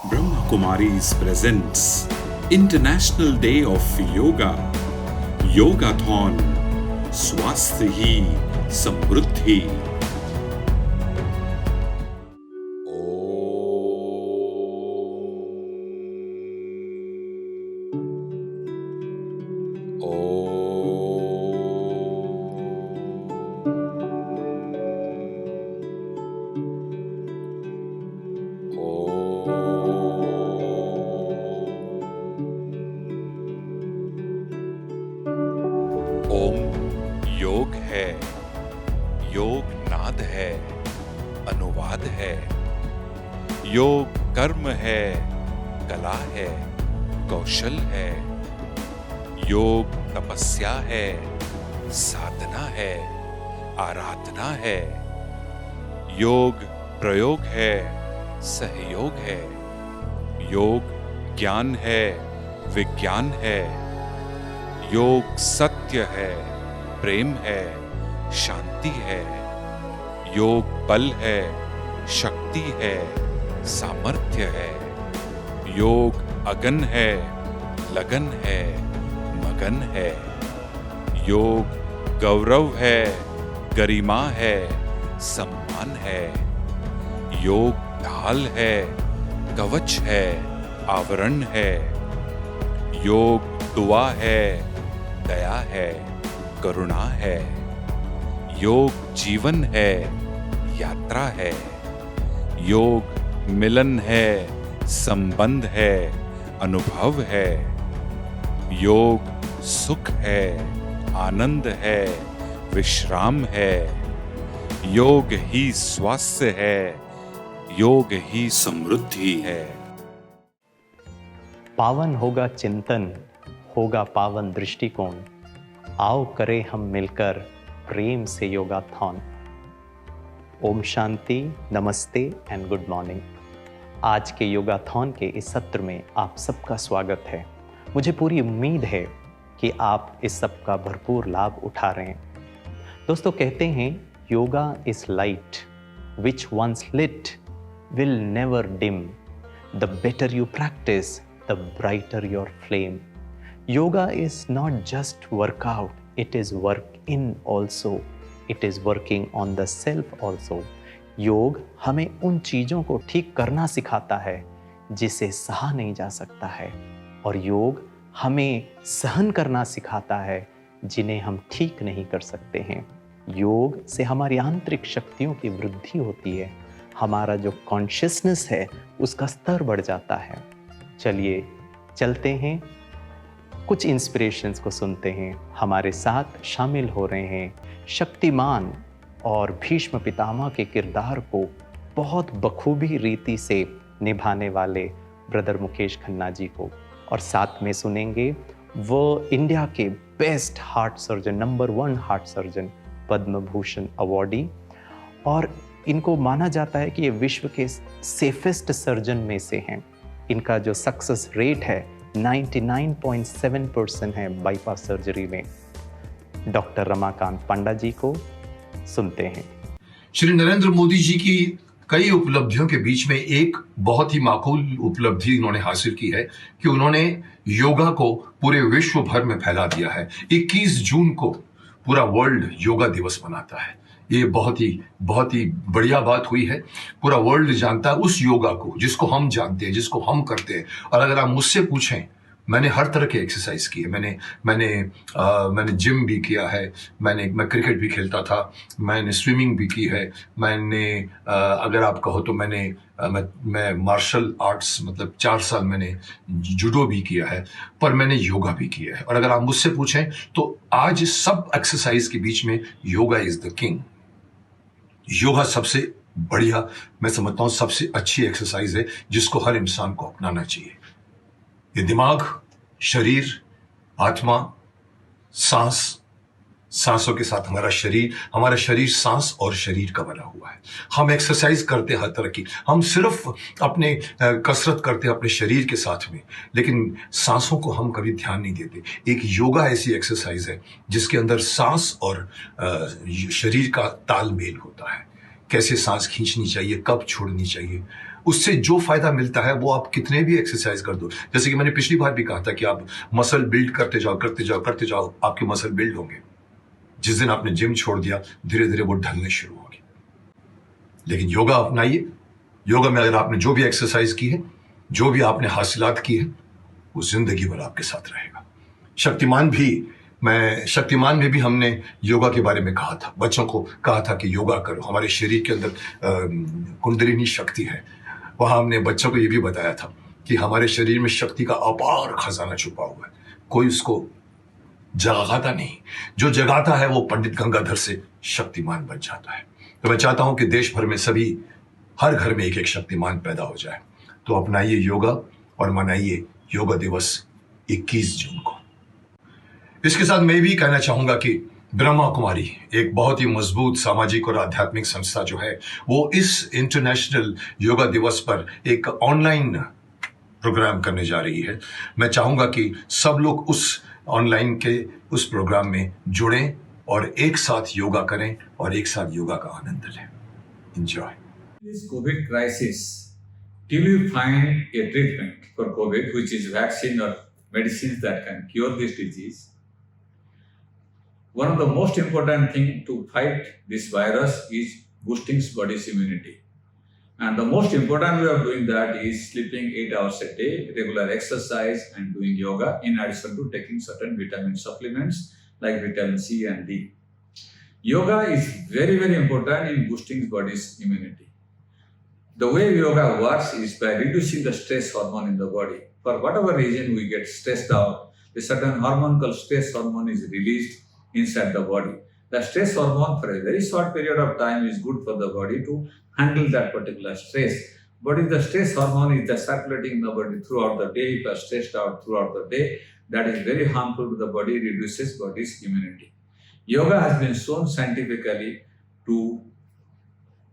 Brahma Kumaris presents International Day of Yoga, Yogathon, Swasth Hi Samruddhi. ओम योग है, योग नाद है, अनुवाद है। योग कर्म है, कला है, कौशल है। योग तपस्या है, साधना है, आराधना है। योग प्रयोग है, सहयोग है। योग ज्ञान है, विज्ञान है। योग सत्य है, प्रेम है, शांति है। योग बल है, शक्ति है, सामर्थ्य है। योग अगन है, लगन है, मगन है। योग गौरव है, गरिमा है, सम्मान है। योग ढाल है, कवच है, आवरण है। योग दुआ है, दया है, करुणा है। योग जीवन है, यात्रा है। योग मिलन है, संबंध है, अनुभव है। योग सुख है, आनंद है, विश्राम है। योग ही स्वास्थ्य है, योग ही समृद्धि है। पावन होगा चिंतन, होगा पावन दृष्टिकोण। आओ करें हम मिलकर प्रेम से योगाथॉन। ओम शांति, नमस्ते एंड गुड मॉर्निंग। आज के योगाथॉन के इस सत्र में आप सबका स्वागत है। मुझे पूरी उम्मीद है कि आप इस सब का भरपूर लाभ उठा रहे हैं। दोस्तों, कहते हैं yoga is light which once lit will never dim. The better you practise, the brighter your flame. Yoga is not just workout, it is work in also. It is working on the self also. योग हमें उन चीज़ों को ठीक करना सिखाता है जिसे सहा नहीं जा सकता है, और योग हमें सहन करना सिखाता है जिन्हें हम ठीक नहीं कर सकते हैं। योग से हमारी आंतरिक शक्तियों की वृद्धि होती है, हमारा जो कॉन्शियसनेस है उसका स्तर बढ़ जाता है। चलिए चलते हैं, कुछ इंस्पिरेशंस को सुनते हैं। हमारे साथ शामिल हो रहे हैं शक्तिमान और भीष्म पितामह के किरदार को बहुत बखूबी रीति से निभाने वाले ब्रदर मुकेश खन्ना जी को, और साथ में सुनेंगे वो इंडिया के best heart surgeon, number 1 heart surgeon, Padma Bhushan awardee, और इनको माना जाता है कि ये विश्व के सेफेस्ट सर्जन में से हैं। इनका जो सक्सेस रेट है 99.7% है बाईपास सर्जरी में। डॉक्टर रमाकांत पांडा जी को सुनते हैं। श्री नरेंद्र मोदी जी की कई उपलब्धियों के बीच में एक बहुत ही माकूल उपलब्धि उन्होंने हासिल की है कि उन्होंने योगा को पूरे विश्व भर में फैला दिया है। 21 जून को पूरा वर्ल्ड योगा दिवस मनाता है। ये बहुत ही बढ़िया बात हुई है। पूरा वर्ल्ड जानता है उस योगा को जिसको हम जानते हैं, जिसको हम करते हैं। और अगर आप मुझसे पूछें, मैंने हर तरह के एक्सरसाइज किए। मैंने जिम भी किया है, मैं क्रिकेट भी खेलता था, मैंने स्विमिंग भी की है, अगर आप कहो तो मैं मार्शल आर्ट्स, मतलब 4 साल मैंने जूडो भी किया है, पर मैंने योगा भी किया है। और अगर आप मुझसे पूछें तो आज सब एक्सरसाइज के बीच में yoga is the king. Yoga सबसे बढ़िया, मैं समझता हूं सबसे अच्छी एक्सरसाइज है जिसको हर इंसान को अपनाना चाहिए। ये दिमाग, शरीर, आत्मा, सांसों के साथ हमारा शरीर सांस और शरीर का बना हुआ है। हम एक्सरसाइज करते हर तरह की, हम सिर्फ अपने कसरत करते अपने शरीर के साथ में, लेकिन सांसों को हम कभी ध्यान नहीं देते। एक योगा ऐसी एक्सरसाइज है जिसके अंदर सांस और शरीर का तालमेल होता है। कैसे सांस खींचनी चाहिए, कब छोड़नी चाहिए, उससे जो फायदा मिलता है वो आप कितने भी एक्सरसाइज कर दो, जैसे कि मैंने पिछली बार भी कहा था कि आप मसल बिल्ड करते जाओ करते जाओ करते जाओ, आपके मसल बिल्ड होंगे। जिस दिन आपने जिम छोड़ दिया, धीरे धीरे वो ढलने शुरू होगी। लेकिन योगा अपनाइए। योगा में अगर आपने जो भी एक्सरसाइज की है, जो भी आपने हासिलात की है, वो जिंदगी भर आपके साथ रहेगा। शक्तिमान में भी हमने योगा के बारे में कहा था, बच्चों को कहा था कि योगा करो, हमारे शरीर के अंदर कुंडलिनी शक्ति है। वहां हमने बच्चों को यह भी बताया था कि हमारे शरीर में शक्ति का अपार खजाना छुपा हुआ है, कोई उसको जगाता नहीं। जो जगाता है वो पंडित गंगाधर से शक्तिमान बन जाता है। तो मैं चाहता हूं कि देश भर में सभी, हर घर में एक एक शक्तिमान पैदा हो जाए। तो अपनाइए योगा और मनाइए योगा दिवस 21 जून को। इसके साथ मैं भी कहना चाहूंगा कि ब्रह्मा कुमारी एक बहुत ही मजबूत सामाजिक और आध्यात्मिक संस्था जो है, वो इस इंटरनेशनल योगा दिवस पर एक ऑनलाइन प्रोग्राम करने जा रही है। मैं चाहूंगा कि सब लोग उस ऑनलाइन के उस प्रोग्राम में जुड़ें और एक साथ योगा करें और एक साथ योगा का आनंद लें। Enjoy. This COVID crisis, till you find a treatment for COVID, which is vaccine or medicines that can cure this disease, one of the most important thing to fight this virus is boosting body's immunity. And the most important way of doing that is sleeping 8 hours a day, regular exercise and doing yoga, in addition to taking certain vitamin supplements like vitamin C and D. Yoga is very, very important in boosting body's immunity. The way yoga works is by reducing the stress hormone in the body. For whatever reason we get stressed out, a certain hormone called stress hormone is released inside the body. The stress hormone for a very short period of time is good for the body to handle that particular stress. But if the stress hormone is just circulating in the body throughout the day, if you are stressed out throughout the day, that is very harmful to the body, reduces body's immunity. Yoga has been shown scientifically to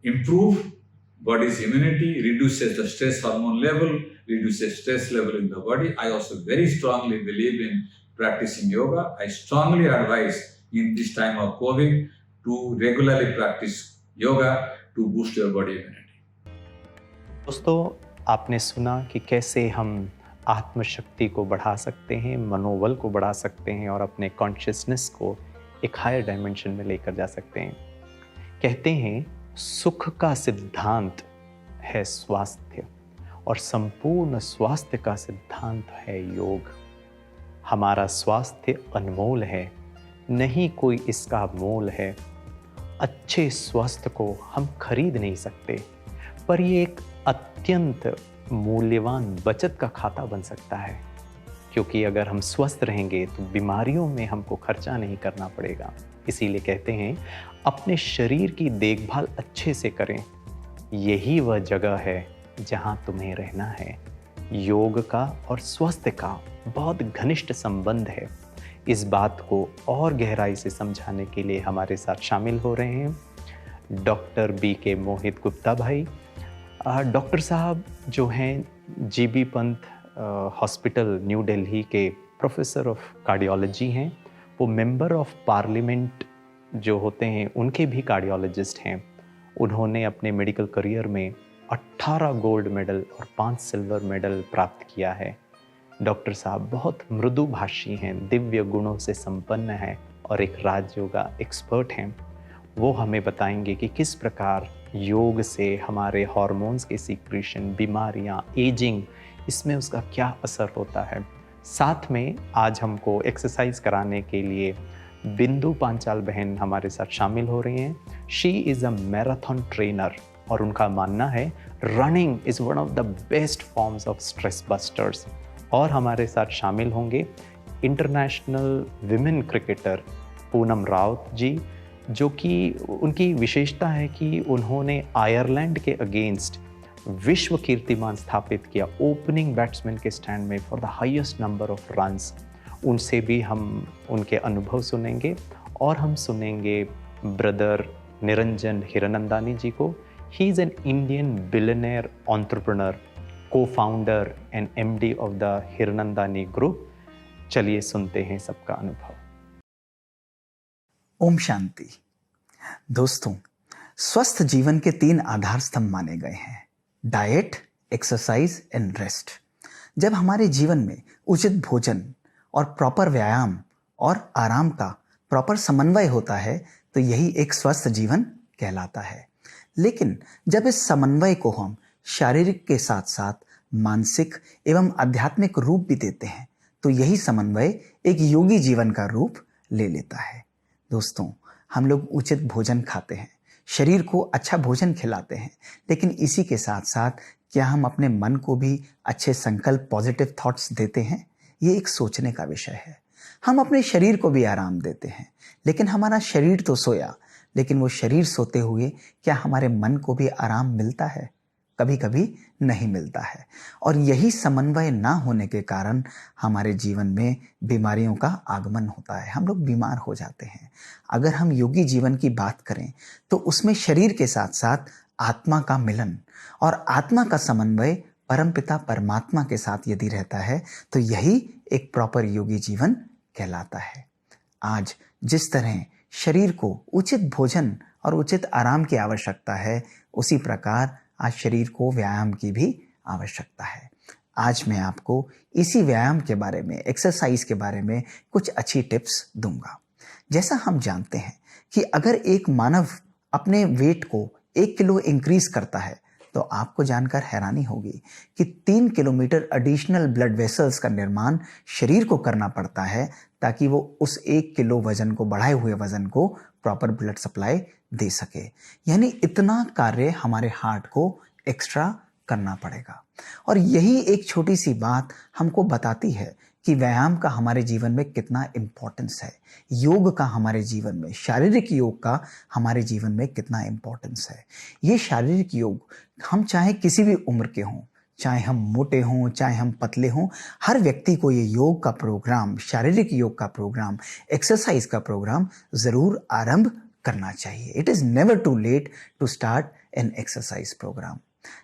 improve body's immunity, reduces the stress hormone level, reduces stress level in the body. I also very strongly believe in practicing yoga. I strongly advise in this time of COVID to regularly practice yoga to boost your body immunity. दोस्तों, आपने सुना कि कैसे हम आत्मशक्ति को बढ़ा सकते हैं, मनोबल को बढ़ा सकते हैं और अपने कॉन्शियसनेस को एक हायर डायमेंशन में लेकर जा सकते हैं। कहते हैं सुख का सिद्धांत है स्वास्थ्य और संपूर्ण स्वास्थ्य का सिद्धांत है योग। हमारा स्वास्थ्य अनमोल है, नहीं कोई इसका मोल है। अच्छे स्वास्थ्य को हम खरीद नहीं सकते, पर ये एक अत्यंत मूल्यवान बचत का खाता बन सकता है, क्योंकि अगर हम स्वस्थ रहेंगे तो बीमारियों में हमको खर्चा नहीं करना पड़ेगा। इसीलिए कहते हैं अपने शरीर की देखभाल अच्छे से करें, यही वह जगह है जहां तुम्हें रहना है। योग का और स्वास्थ्य का बहुत घनिष्ठ संबंध है। इस बात को और गहराई से समझाने के लिए हमारे साथ शामिल हो रहे हैं डॉक्टर BK मोहित गुप्ता भाई। डॉक्टर साहब जो हैं GB Pant hospital new Delhi के प्रोफेसर ऑफ कार्डियोलॉजी हैं। वो मेंबर ऑफ पार्लियामेंट जो होते हैं उनके भी कार्डियोलॉजिस्ट हैं। उन्होंने अपने मेडिकल करियर में 18 गोल्ड मेडल और 5 सिल्वर मेडल प्राप्त किया है। डॉक्टर साहब बहुत मृदुभाषी हैं, दिव्य गुणों से संपन्न हैं और एक राजयोगा एक्सपर्ट हैं। वो हमें बताएंगे कि किस प्रकार योग से हमारे हार्मोन्स के सीक्रेशन, बीमारियां, एजिंग, इसमें उसका क्या असर होता है। साथ में आज हमको एक्सरसाइज कराने के लिए बिंदु पांचाल बहन हमारे साथ शामिल हो रही हैं। She is a marathon trainer और उनका मानना है running is one of the best forms of stress busters. और हमारे साथ शामिल होंगे international women cricketer Poonam Raut ji, जो कि उनकी विशेषता है कि उन्होंने आयरलैंड के अगेंस्ट विश्व कीर्तिमान स्थापित किया ओपनिंग बैट्समैन के स्टैंड में for the highest number of runs. उनसे भी हम उनके अनुभव सुनेंगे और हम सुनेंगे ब्रदर निरंजन हिरानंदानी जी को। He is an Indian billionaire entrepreneur, co-founder and MD of the Hiranandani group. चलिए सुनते हैं सबका अनुभव। ओम शांति। दोस्तों, स्वस्थ जीवन के 3 आधार स्तंभ माने गए हैं: डाइट, एक्सरसाइज एंड रेस्ट। जब हमारे जीवन में उचित भोजन और प्रॉपर व्यायाम और आराम का प्रॉपर समन्वय होता है तो यही एक स्वस्थ जीवन कहलाता है। लेकिन जब इस समन्वय को हम शारीरिक के साथ साथ मानसिक एवं आध्यात्मिक रूप भी देते हैं तो यही समन्वय एक योगी जीवन का रूप ले लेता है। दोस्तों, हम लोग उचित भोजन खाते हैं, शरीर को अच्छा भोजन खिलाते हैं, लेकिन इसी के साथ साथ क्या हम अपने मन को भी अच्छे संकल्प, पॉजिटिव थॉट्स देते हैं? ये एक सोचने का विषय है। हम अपने शरीर को भी आराम देते हैं, लेकिन हमारा शरीर तो सोया, लेकिन वो शरीर सोते हुए क्या हमारे मन को भी आराम मिलता है? कभी कभी नहीं मिलता है। और यही समन्वय ना होने के कारण हमारे जीवन में बीमारियों का आगमन होता है, हम लोग बीमार हो जाते हैं। अगर हम योगी जीवन की बात करें तो उसमें शरीर के साथ साथ आत्मा का मिलन और आत्मा का समन्वय परमपिता परमात्मा के साथ यदि रहता है तो यही एक प्रॉपर योगी जीवन कहलाता है। आज जिस तरह शरीर को उचित भोजन और उचित आराम की आवश्यकता है, उसी प्रकार आज शरीर को व्यायाम की भी आवश्यकता है। आज मैं आपको इसी व्यायाम के बारे में, एक्सरसाइज के बारे में कुछ अच्छी टिप्स दूंगा। जैसा हम जानते हैं कि अगर एक मानव अपने वेट को 1 किलो इंक्रीज करता है तो आपको जानकर हैरानी होगी कि 3 किलोमीटर एडिशनल ब्लड वेसल्स का निर्माण शरीर को करना पड़ता है ताकि वो उस 1 किलो वजन को, बढ़ाए हुए वजन को प्रॉपर ब्लड सप्लाई दे सके। यानी इतना कार्य हमारे हार्ट को एक्स्ट्रा करना पड़ेगा। और यही एक छोटी सी बात हमको बताती है कि व्यायाम का हमारे जीवन में कितना इम्पोर्टेंस है, योग का हमारे जीवन में, शारीरिक योग का हमारे जीवन में कितना इम्पोर्टेंस है। ये शारीरिक योग हम चाहे किसी भी उम्र के हों, चाहे हम मोटे हों, चाहे हम पतले हों, हर व्यक्ति को ये योग का प्रोग्राम, शारीरिक योग का प्रोग्राम, एक्सरसाइज का प्रोग्राम ज़रूर आरंभ करना चाहिए। It is never too late to start an exercise programme.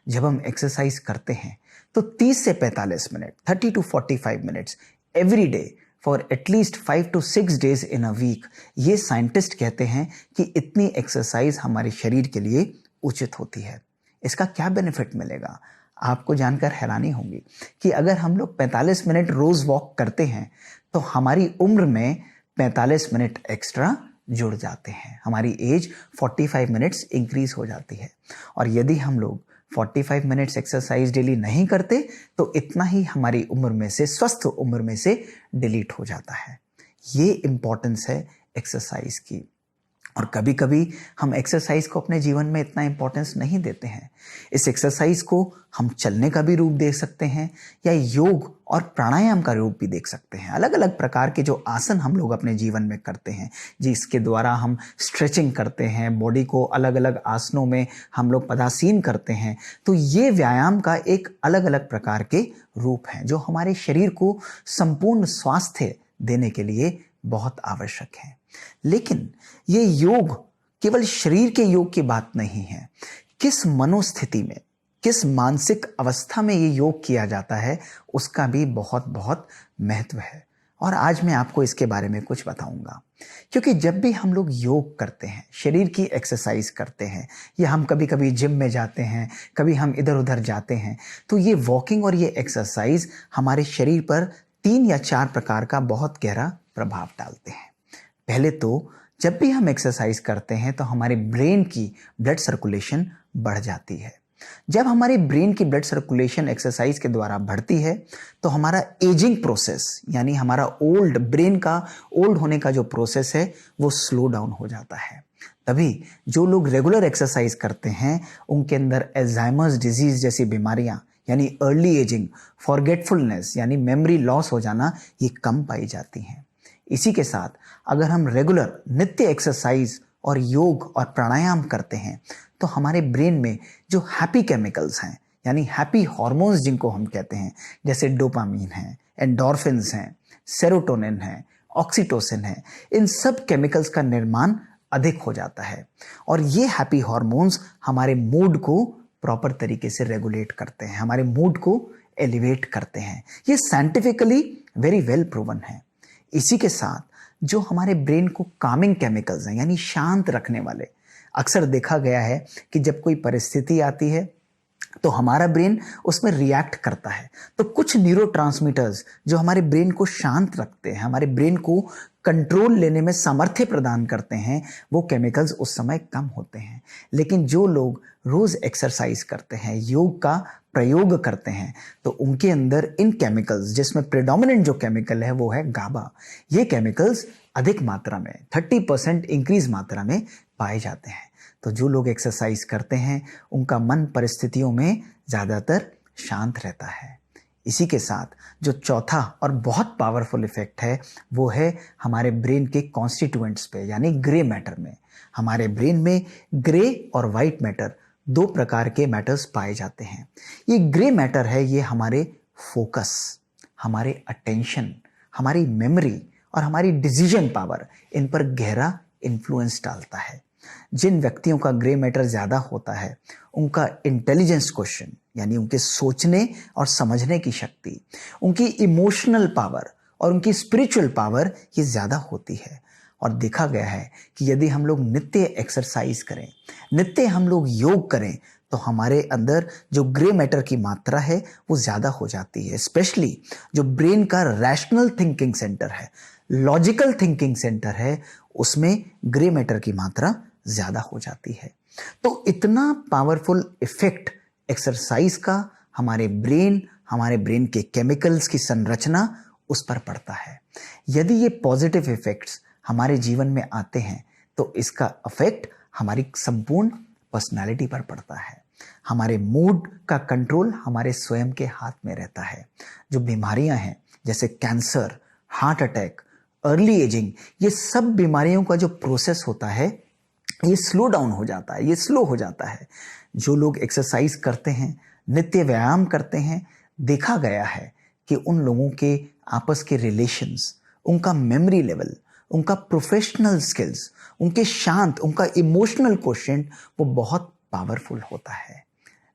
जब हम एक्सरसाइज करते हैं तो 30 से 45 minute, 30 to 45 minutes every day for at least 5 to 6 days in a week, ये साइंटिस्ट कहते हैं कि इतनी एक्सरसाइज हमारे शरीर के लिए उचित होती है। इसका क्या बेनिफिट मिलेगा? आपको जानकर हैरानी होगी कि अगर हम लोग 45 मिनट रोज वॉक करते हैं तो हमारी उम्र में 45 मिनट एक्स्ट्रा जुड़ जाते हैं, हमारी एज 45 मिनट्स इंक्रीज हो जाती है। और यदि हम लोग 45 मिनट्स एक्सरसाइज डेली नहीं करते तो इतना ही हमारी उम्र में से, स्वस्थ उम्र में से डिलीट हो जाता है। ये इम्पोर्टेंस है एक्सरसाइज की। और कभी कभी हम एक्सरसाइज को अपने जीवन में इतना इम्पोर्टेंस नहीं देते हैं। इस एक्सरसाइज को हम चलने का भी रूप देख सकते हैं या योग और प्राणायाम का रूप भी देख सकते हैं। अलग अलग प्रकार के जो आसन हम लोग अपने जीवन में करते हैं, जिसके द्वारा हम स्ट्रेचिंग करते हैं, बॉडी को अलग अलग आसनों में हम लोग पदासीन करते हैं, तो ये व्यायाम का एक अलग अलग प्रकार के रूप हैं जो हमारे शरीर को संपूर्ण स्वास्थ्य देने के लिए बहुत आवश्यक है। लेकिन ये योग केवल शरीर के योग की बात नहीं है। किस मनोस्थिति में, किस मानसिक अवस्था में ये योग किया जाता है, उसका भी बहुत बहुत महत्व है। और आज मैं आपको इसके बारे में कुछ बताऊंगा, क्योंकि जब भी हम लोग योग करते हैं, शरीर की एक्सरसाइज करते हैं, या हम कभी कभी जिम में जाते हैं, कभी हम इधर उधर जाते हैं, तो ये वॉकिंग और ये एक्सरसाइज हमारे शरीर पर 3 या 4 प्रकार का बहुत गहरा प्रभाव डालते हैं। पहले तो जब भी हम एक्सरसाइज करते हैं तो हमारे ब्रेन की ब्लड सर्कुलेशन बढ़ जाती है। जब हमारी ब्रेन की ब्लड सर्कुलेशन एक्सरसाइज के द्वारा बढ़ती है तो हमारा एजिंग प्रोसेस, यानी हमारा ब्रेन का ओल्ड होने का जो प्रोसेस है वो स्लो डाउन हो जाता है। तभी जो लोग रेगुलर एक्सरसाइज करते हैं उनके अंदर अल्जाइमर्स डिजीज जैसी बीमारियां, यानी अर्ली एजिंग, फॉरगेटफुलनेस यानी मेमोरी लॉस हो जाना, ये कम पाई जाती हैं। इसी के साथ अगर हम रेगुलर नित्य एक्सरसाइज और योग और प्राणायाम करते हैं तो हमारे ब्रेन में जो हैप्पी केमिकल्स हैं, यानी हैप्पी हार्मोन्स जिनको हम कहते हैं, जैसे डोपामीन है, एंडोर्फिन्स हैं, सेरोटोनिन है, ऑक्सीटोसिन है, इन सब केमिकल्स का निर्माण अधिक हो जाता है। और ये हैप्पी हार्मोन्स हमारे मूड को प्रॉपर तरीके से रेगुलेट करते हैं, हमारे मूड को एलिवेट करते हैं। ये साइंटिफिकली वेरी वेल प्रूवन है। इसी के साथ जो हमारे ब्रेन को कामिंग केमिकल्स हैं, यानी शांत रखने वाले, अक्सर देखा गया है कि जब कोई परिस्थिति आती है तो हमारा ब्रेन उसमें रिएक्ट करता है। तो कुछ न्यूरोट्रांसमीटर्स जो हमारे ब्रेन को शांत रखते हैं, हमारे ब्रेन को कंट्रोल लेने में सामर्थ्य प्रदान करते हैं, वो केमिकल्स उस समय कम होते हैं। लेकिन जो लोग रोज एक्सरसाइज करते हैं, योग का प्रयोग करते हैं, तो उनके अंदर इन केमिकल्स, जिसमें प्रेडोमिनेंट जो केमिकल है वो है गाबा, ये केमिकल्स अधिक मात्रा में 30% इंक्रीज मात्रा में पाए जाते हैं। तो जो लोग एक्सरसाइज करते हैं उनका मन परिस्थितियों में ज़्यादातर शांत रहता है। इसी के साथ जो चौथा और बहुत पावरफुल इफेक्ट है वो है हमारे ब्रेन के कॉन्स्टिट्यूएंट्स पे, यानी ग्रे मैटर में। हमारे ब्रेन में ग्रे और वाइट मैटर, दो प्रकार के मैटर्स पाए जाते हैं। ये ग्रे मैटर है, ये हमारे फोकस, हमारे अटेंशन, हमारी मेमोरी और हमारी डिसीजन पावर, इन पर गहरा इन्फ्लुएंस डालता है। जिन व्यक्तियों का ग्रे मैटर ज़्यादा होता है उनका इंटेलिजेंस क्वेश्चन, यानी उनके सोचने और समझने की शक्ति, उनकी इमोशनल पावर और उनकी स्पिरिचुअल पावर ये ज़्यादा होती है। और देखा गया है कि यदि हम लोग नित्य एक्सरसाइज करें, नित्य हम लोग योग करें, तो हमारे अंदर जो ग्रे मैटर की मात्रा है वो ज़्यादा हो जाती है। स्पेशली जो ब्रेन का रैशनल थिंकिंग सेंटर है, लॉजिकल थिंकिंग सेंटर है, उसमें ग्रे मैटर की मात्रा ज़्यादा हो जाती है। तो इतना पावरफुल इफेक्ट एक्सरसाइज का हमारे ब्रेन के केमिकल्स की संरचना उस पर पड़ता है। यदि ये पॉजिटिव इफेक्ट्स हमारे जीवन में आते हैं तो इसका इफेक्ट हमारी संपूर्ण पर्सनालिटी पर पड़ता है। हमारे मूड का कंट्रोल हमारे स्वयं के हाथ में रहता है। जो बीमारियां हैं जैसे cancer, heart attack, early ageing, ये सब बीमारियों का जो प्रोसेस होता है ये स्लो डाउन हो जाता है, ये स्लो हो जाता है। जो लोग एक्सरसाइज करते हैं, नित्य व्यायाम करते हैं, देखा गया है कि उन लोगों के आपस के रिलेशंस, उनका मेमोरी लेवल, उनका प्रोफेशनल स्किल्स, उनका इमोशनल क्वोशिएंट वो बहुत पावरफुल होता है।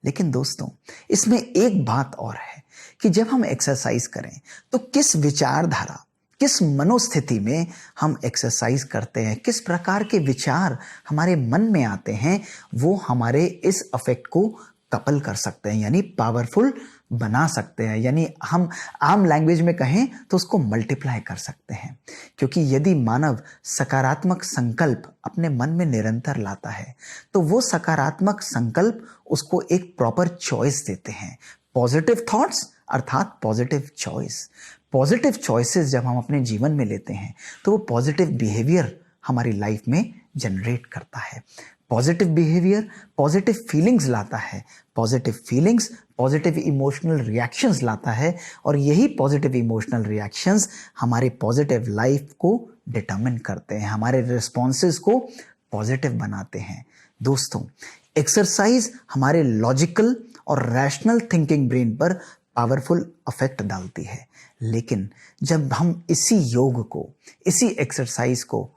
लेकिन दोस्तों, इसमें एक बात और है कि जब हम एक्सरसाइज करें तो किस विचारधारा, किस मनोस्थिति में हम एक्सरसाइज करते हैं, किस प्रकार के विचार हमारे मन में आते हैं, वो हमारे इस अफेक्ट को कपल कर सकते हैं, यानी पावरफुल बना सकते हैं। यानी हम आम लैंग्वेज में कहें तो उसको मल्टीप्लाई कर सकते हैं। क्योंकि यदि मानव सकारात्मक संकल्प अपने मन में निरंतर लाता है तो वो सकारात्मक संकल्प उसको एक प्रॉपर चॉइस देते हैं। पॉजिटिव थॉट्स अर्थात पॉजिटिव चॉइस। पॉजिटिव चॉइसेस जब हम अपने जीवन में लेते हैं तो वो पॉजिटिव बिहेवियर हमारी लाइफ में जनरेट करता है। पॉजिटिव बिहेवियर पॉजिटिव फीलिंग्स लाता है, positive feelings positive emotional reactions लाता है, और यही पॉजिटिव इमोशनल रिएक्शंस हमारे पॉजिटिव लाइफ को डिटरमिन करते हैं, हमारे रिस्पॉन्सेस को पॉजिटिव बनाते हैं। दोस्तों, एक्सरसाइज हमारे लॉजिकल और रैशनल थिंकिंग ब्रेन पर पावरफुल अफेक्ट डालती है। लेकिन जब हम इसी योग को, इसी एक्सरसाइज को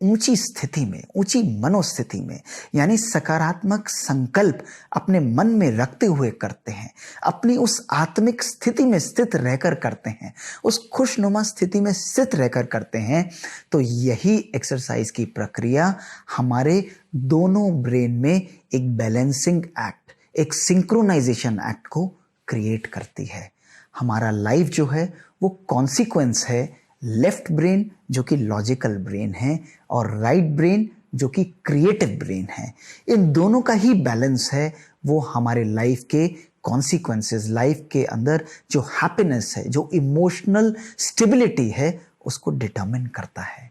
ऊंची स्थिति में, ऊंची मनोस्थिति में, यानी सकारात्मक संकल्प अपने मन में रखते हुए करते हैं, अपनी उस आत्मिक स्थिति में स्थित रहकर करते हैं, उस खुशनुमा स्थिति में स्थित रहकर करते हैं, तो यही एक्सरसाइज की प्रक्रिया हमारे दोनों ब्रेन में एक बैलेंसिंग एक्ट, एक सिंक्रोनाइजेशन एक्ट को क्रिएट करती है। हमारा लाइफ जो है वो कॉन्सिक्वेंस है लेफ्ट ब्रेन जो कि लॉजिकल ब्रेन है और राइट ब्रेन जो कि क्रिएटिव ब्रेन है। इन दोनों का ही बैलेंस है वो हमारे लाइफ के कॉन्सिक्वेंसेस, लाइफ के अंदर जो हैप्पीनेस है, जो इमोशनल स्टेबिलिटी है, उसको डिटरमिन करता है।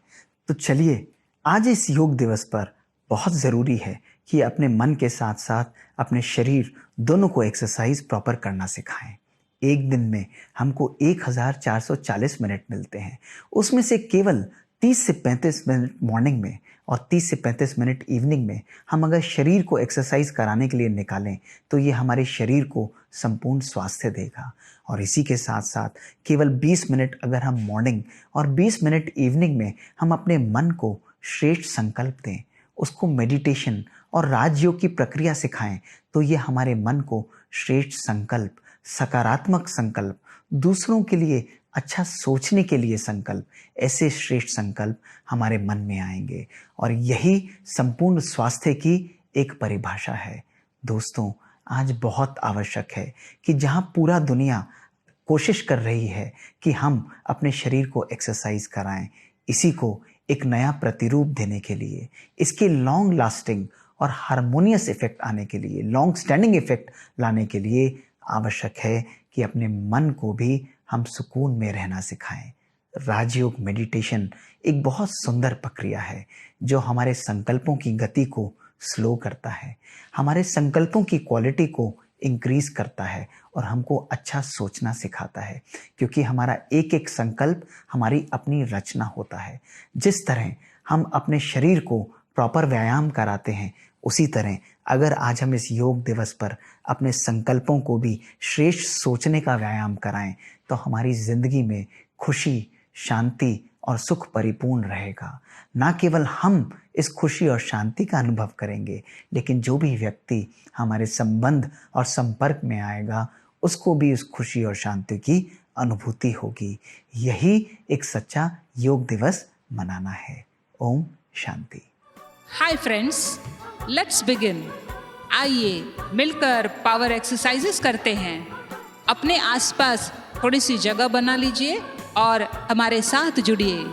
तो चलिए, आज इस योग दिवस पर बहुत ज़रूरी है कि अपने मन के साथ साथ अपने शरीर दोनों को एक्सरसाइज प्रॉपर करना सिखाएं। एक दिन में हमको 1440 मिनट मिलते हैं, उसमें से केवल 30 से 35 मिनट मॉर्निंग में और 30 से 35 मिनट इवनिंग में हम अगर शरीर को एक्सरसाइज कराने के लिए निकालें तो ये हमारे शरीर को संपूर्ण स्वास्थ्य देगा। और इसी के साथ साथ केवल 20 मिनट अगर हम मॉर्निंग और 20 मिनट इवनिंग में हम अपने मन को श्रेष्ठ संकल्प दें, उसको मेडिटेशन और राजयोग की प्रक्रिया सिखाएं, तो ये हमारे मन को श्रेष्ठ संकल्प, सकारात्मक संकल्प, दूसरों के लिए अच्छा सोचने के लिए संकल्प, ऐसे श्रेष्ठ संकल्प हमारे मन में आएंगे। और यही संपूर्ण स्वास्थ्य की एक परिभाषा है। दोस्तों, आज बहुत आवश्यक है कि जहाँ पूरा दुनिया कोशिश कर रही है कि हम अपने शरीर को एक्सरसाइज कराएं, इसी को एक नया प्रतिरूप देने के लिए, इसके लॉन्ग लास्टिंग और हारमोनियस इफेक्ट आने के लिए, लॉन्ग स्टैंडिंग इफेक्ट लाने के लिए आवश्यक है कि अपने मन को भी हम सुकून में रहना सिखाएं। राजयोग मेडिटेशन एक बहुत सुंदर प्रक्रिया है जो हमारे संकल्पों की गति को स्लो करता है, हमारे संकल्पों की क्वालिटी को इंक्रीज करता है और हमको अच्छा सोचना सिखाता है, क्योंकि हमारा एक एक संकल्प हमारी अपनी रचना होता है। जिस तरह हम अपने शरीर को प्रॉपर व्यायाम कराते हैं, उसी तरह अगर आज हम इस योग दिवस पर अपने संकल्पों को भी श्रेष्ठ सोचने का व्यायाम कराएं तो हमारी जिंदगी में खुशी, शांति और सुख परिपूर्ण रहेगा। ना केवल हम इस खुशी और शांति का अनुभव करेंगे, लेकिन जो भी व्यक्ति हमारे संबंध और संपर्क में आएगा उसको भी उस खुशी और शांति की अनुभूति होगी। यही एक सच्चा योग दिवस मनाना है। ओम शांति। Hi friends, let's begin. आइए मिलकर पावर एक्सरसाइजेस करते हैं। अपने आसपास थोड़ी सी जगह बना लीजिए और हमारे साथ जुड़िए।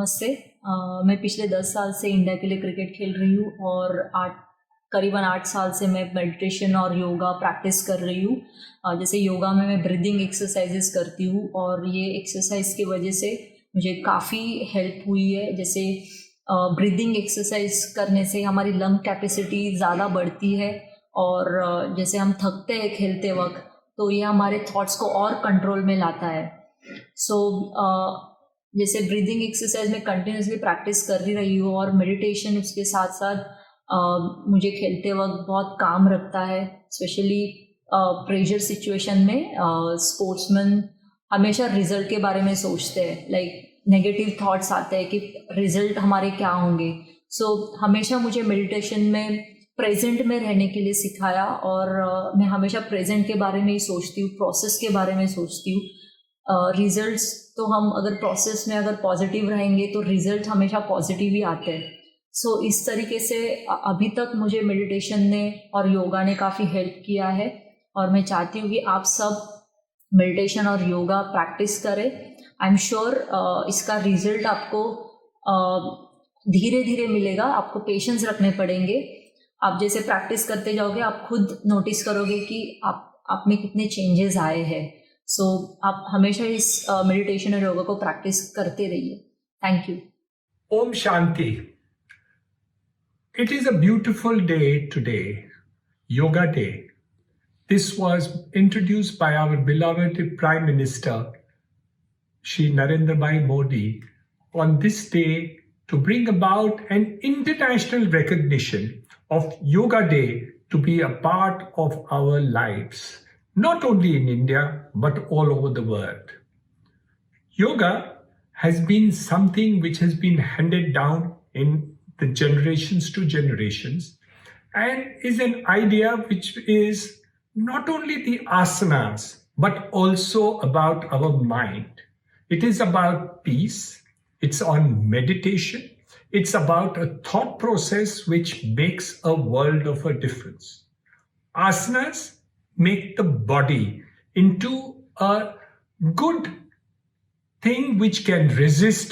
नमस्ते। मैं पिछले 10 साल से इंडिया के लिए क्रिकेट खेल रही हूँ और करीबन 8 साल से मैं मेडिटेशन और योगा प्रैक्टिस कर रही हूँ। जैसे योगा में मैं ब्रीदिंग एक्सरसाइजेस करती हूँ और ये एक्सरसाइज की वजह से मुझे काफ़ी हेल्प हुई है। जैसे ब्रीदिंग एक्सरसाइज करने से हमारी लंग कैपेसिटी ज़्यादा बढ़ती है और जैसे हम थकते हैं खेलते वक्त तो ये हमारे थॉट्स को और कंट्रोल में लाता है। जैसे ब्रीदिंग एक्सरसाइज में कंटिन्यूसली प्रैक्टिस कर ही रही हूँ और मेडिटेशन उसके साथ साथ मुझे खेलते वक्त बहुत काम रखता है। स्पेशली प्रेशर सिचुएशन में स्पोर्ट्समैन हमेशा रिजल्ट के बारे में सोचते हैं, लाइक नेगेटिव थॉट्स आते हैं कि रिजल्ट हमारे क्या होंगे। हमेशा मुझे मेडिटेशन में प्रेजेंट में रहने के लिए सिखाया और मैं हमेशा प्रेजेंट के बारे में ही सोचती हूँ, प्रोसेस के बारे में सोचती हूँ। रिजल्ट्स तो हम अगर प्रोसेस में अगर पॉजिटिव रहेंगे तो रिजल्ट हमेशा पॉजिटिव ही आते हैं। इस तरीके से अभी तक मुझे मेडिटेशन ने और योगा ने काफ़ी हेल्प किया है और मैं चाहती हूँ कि आप सब मेडिटेशन और योगा प्रैक्टिस करें। आई एम श्योर इसका रिजल्ट आपको धीरे धीरे मिलेगा। आपको पेशेंस रखने पड़ेंगे। आप जैसे प्रैक्टिस करते जाओगे आप खुद नोटिस करोगे कि आप में कितने चेंजेस आए हैं। आप हमेशा इस मेडिटेशन और योगा को प्रैक्टिस करते रहिए। Thank you. Om Shanti. It is a beautiful day today, Yoga Day. This was introduced by our beloved Prime Minister, Shri Narendra Bhai Modi, on this day to bring about an international recognition of Yoga Day to be a part of our lives. Not only in India, but all over the world. Yoga has been something which has been handed down in the generations to generations and is an idea which is not only the asanas, but also about our mind. It is about peace. It's on meditation. It's about a thought process which makes a world of a difference. Asanas make the body into a good thing which can resist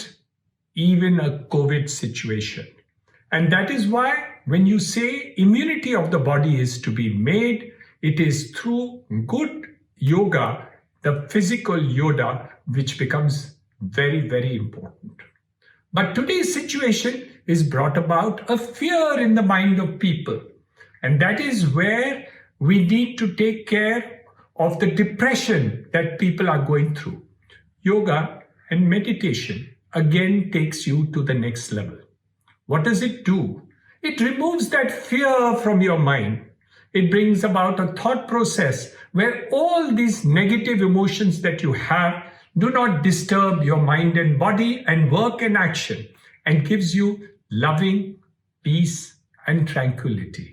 even a COVID situation. And that is why when you say immunity of the body is to be made, it is through good yoga, the physical yoga, which becomes very, very important. But today's situation is brought about a fear in the mind of people. And that is where we need to take care of the depression that people are going through. Yoga and meditation again takes you to the next level. What does it do? It removes that fear from your mind. It brings about a thought process where all these negative emotions that you have do not disturb your mind and body and work and action, and gives you loving peace and tranquility.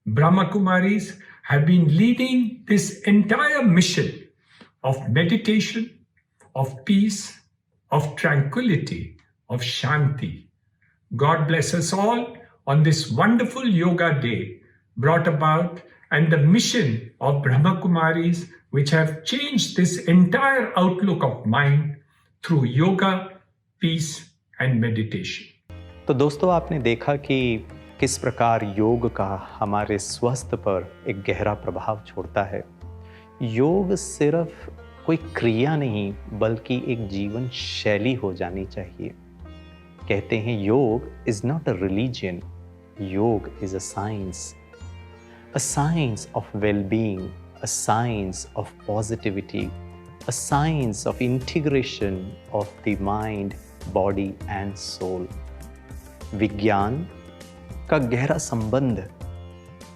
Brahma Kumaris have been leading this entire mission of meditation, of peace, of tranquility, of Shanti. God bless us all on this wonderful Yoga Day brought about, and the mission of Brahma Kumaris which have changed this entire outlook of mind through yoga, peace and meditation. तो दोस्तों, आपने देखा कि किस प्रकार योग का हमारे स्वास्थ्य पर एक गहरा प्रभाव छोड़ता है। योग सिर्फ कोई क्रिया नहीं बल्कि एक जीवन शैली हो जानी चाहिए। कहते हैं योग इज नॉट अ रिलीजन, योग is a science of well-being, a science of positivity, a science of integration of the mind, body and soul. विज्ञान का गहरा संबंध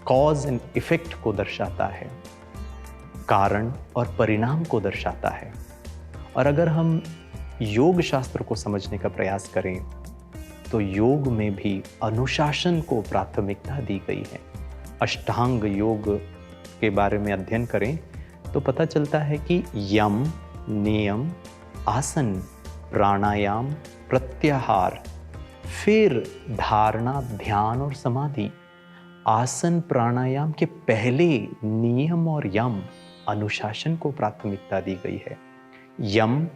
कॉज एंड इफेक्ट को दर्शाता है, कारण और परिणाम को दर्शाता है। और अगर हम योग शास्त्र को समझने का प्रयास करें तो योग में भी अनुशासन को प्राथमिकता दी गई है। अष्टांग योग के बारे में अध्ययन करें तो पता चलता है कि यम, नियम, आसन, प्राणायाम, प्रत्याहार, फिर धारणा, ध्यान और समाधि। आसन प्राणायाम के पहले नियम और यम, अनुशासन को प्राथमिकता दी गई है। यम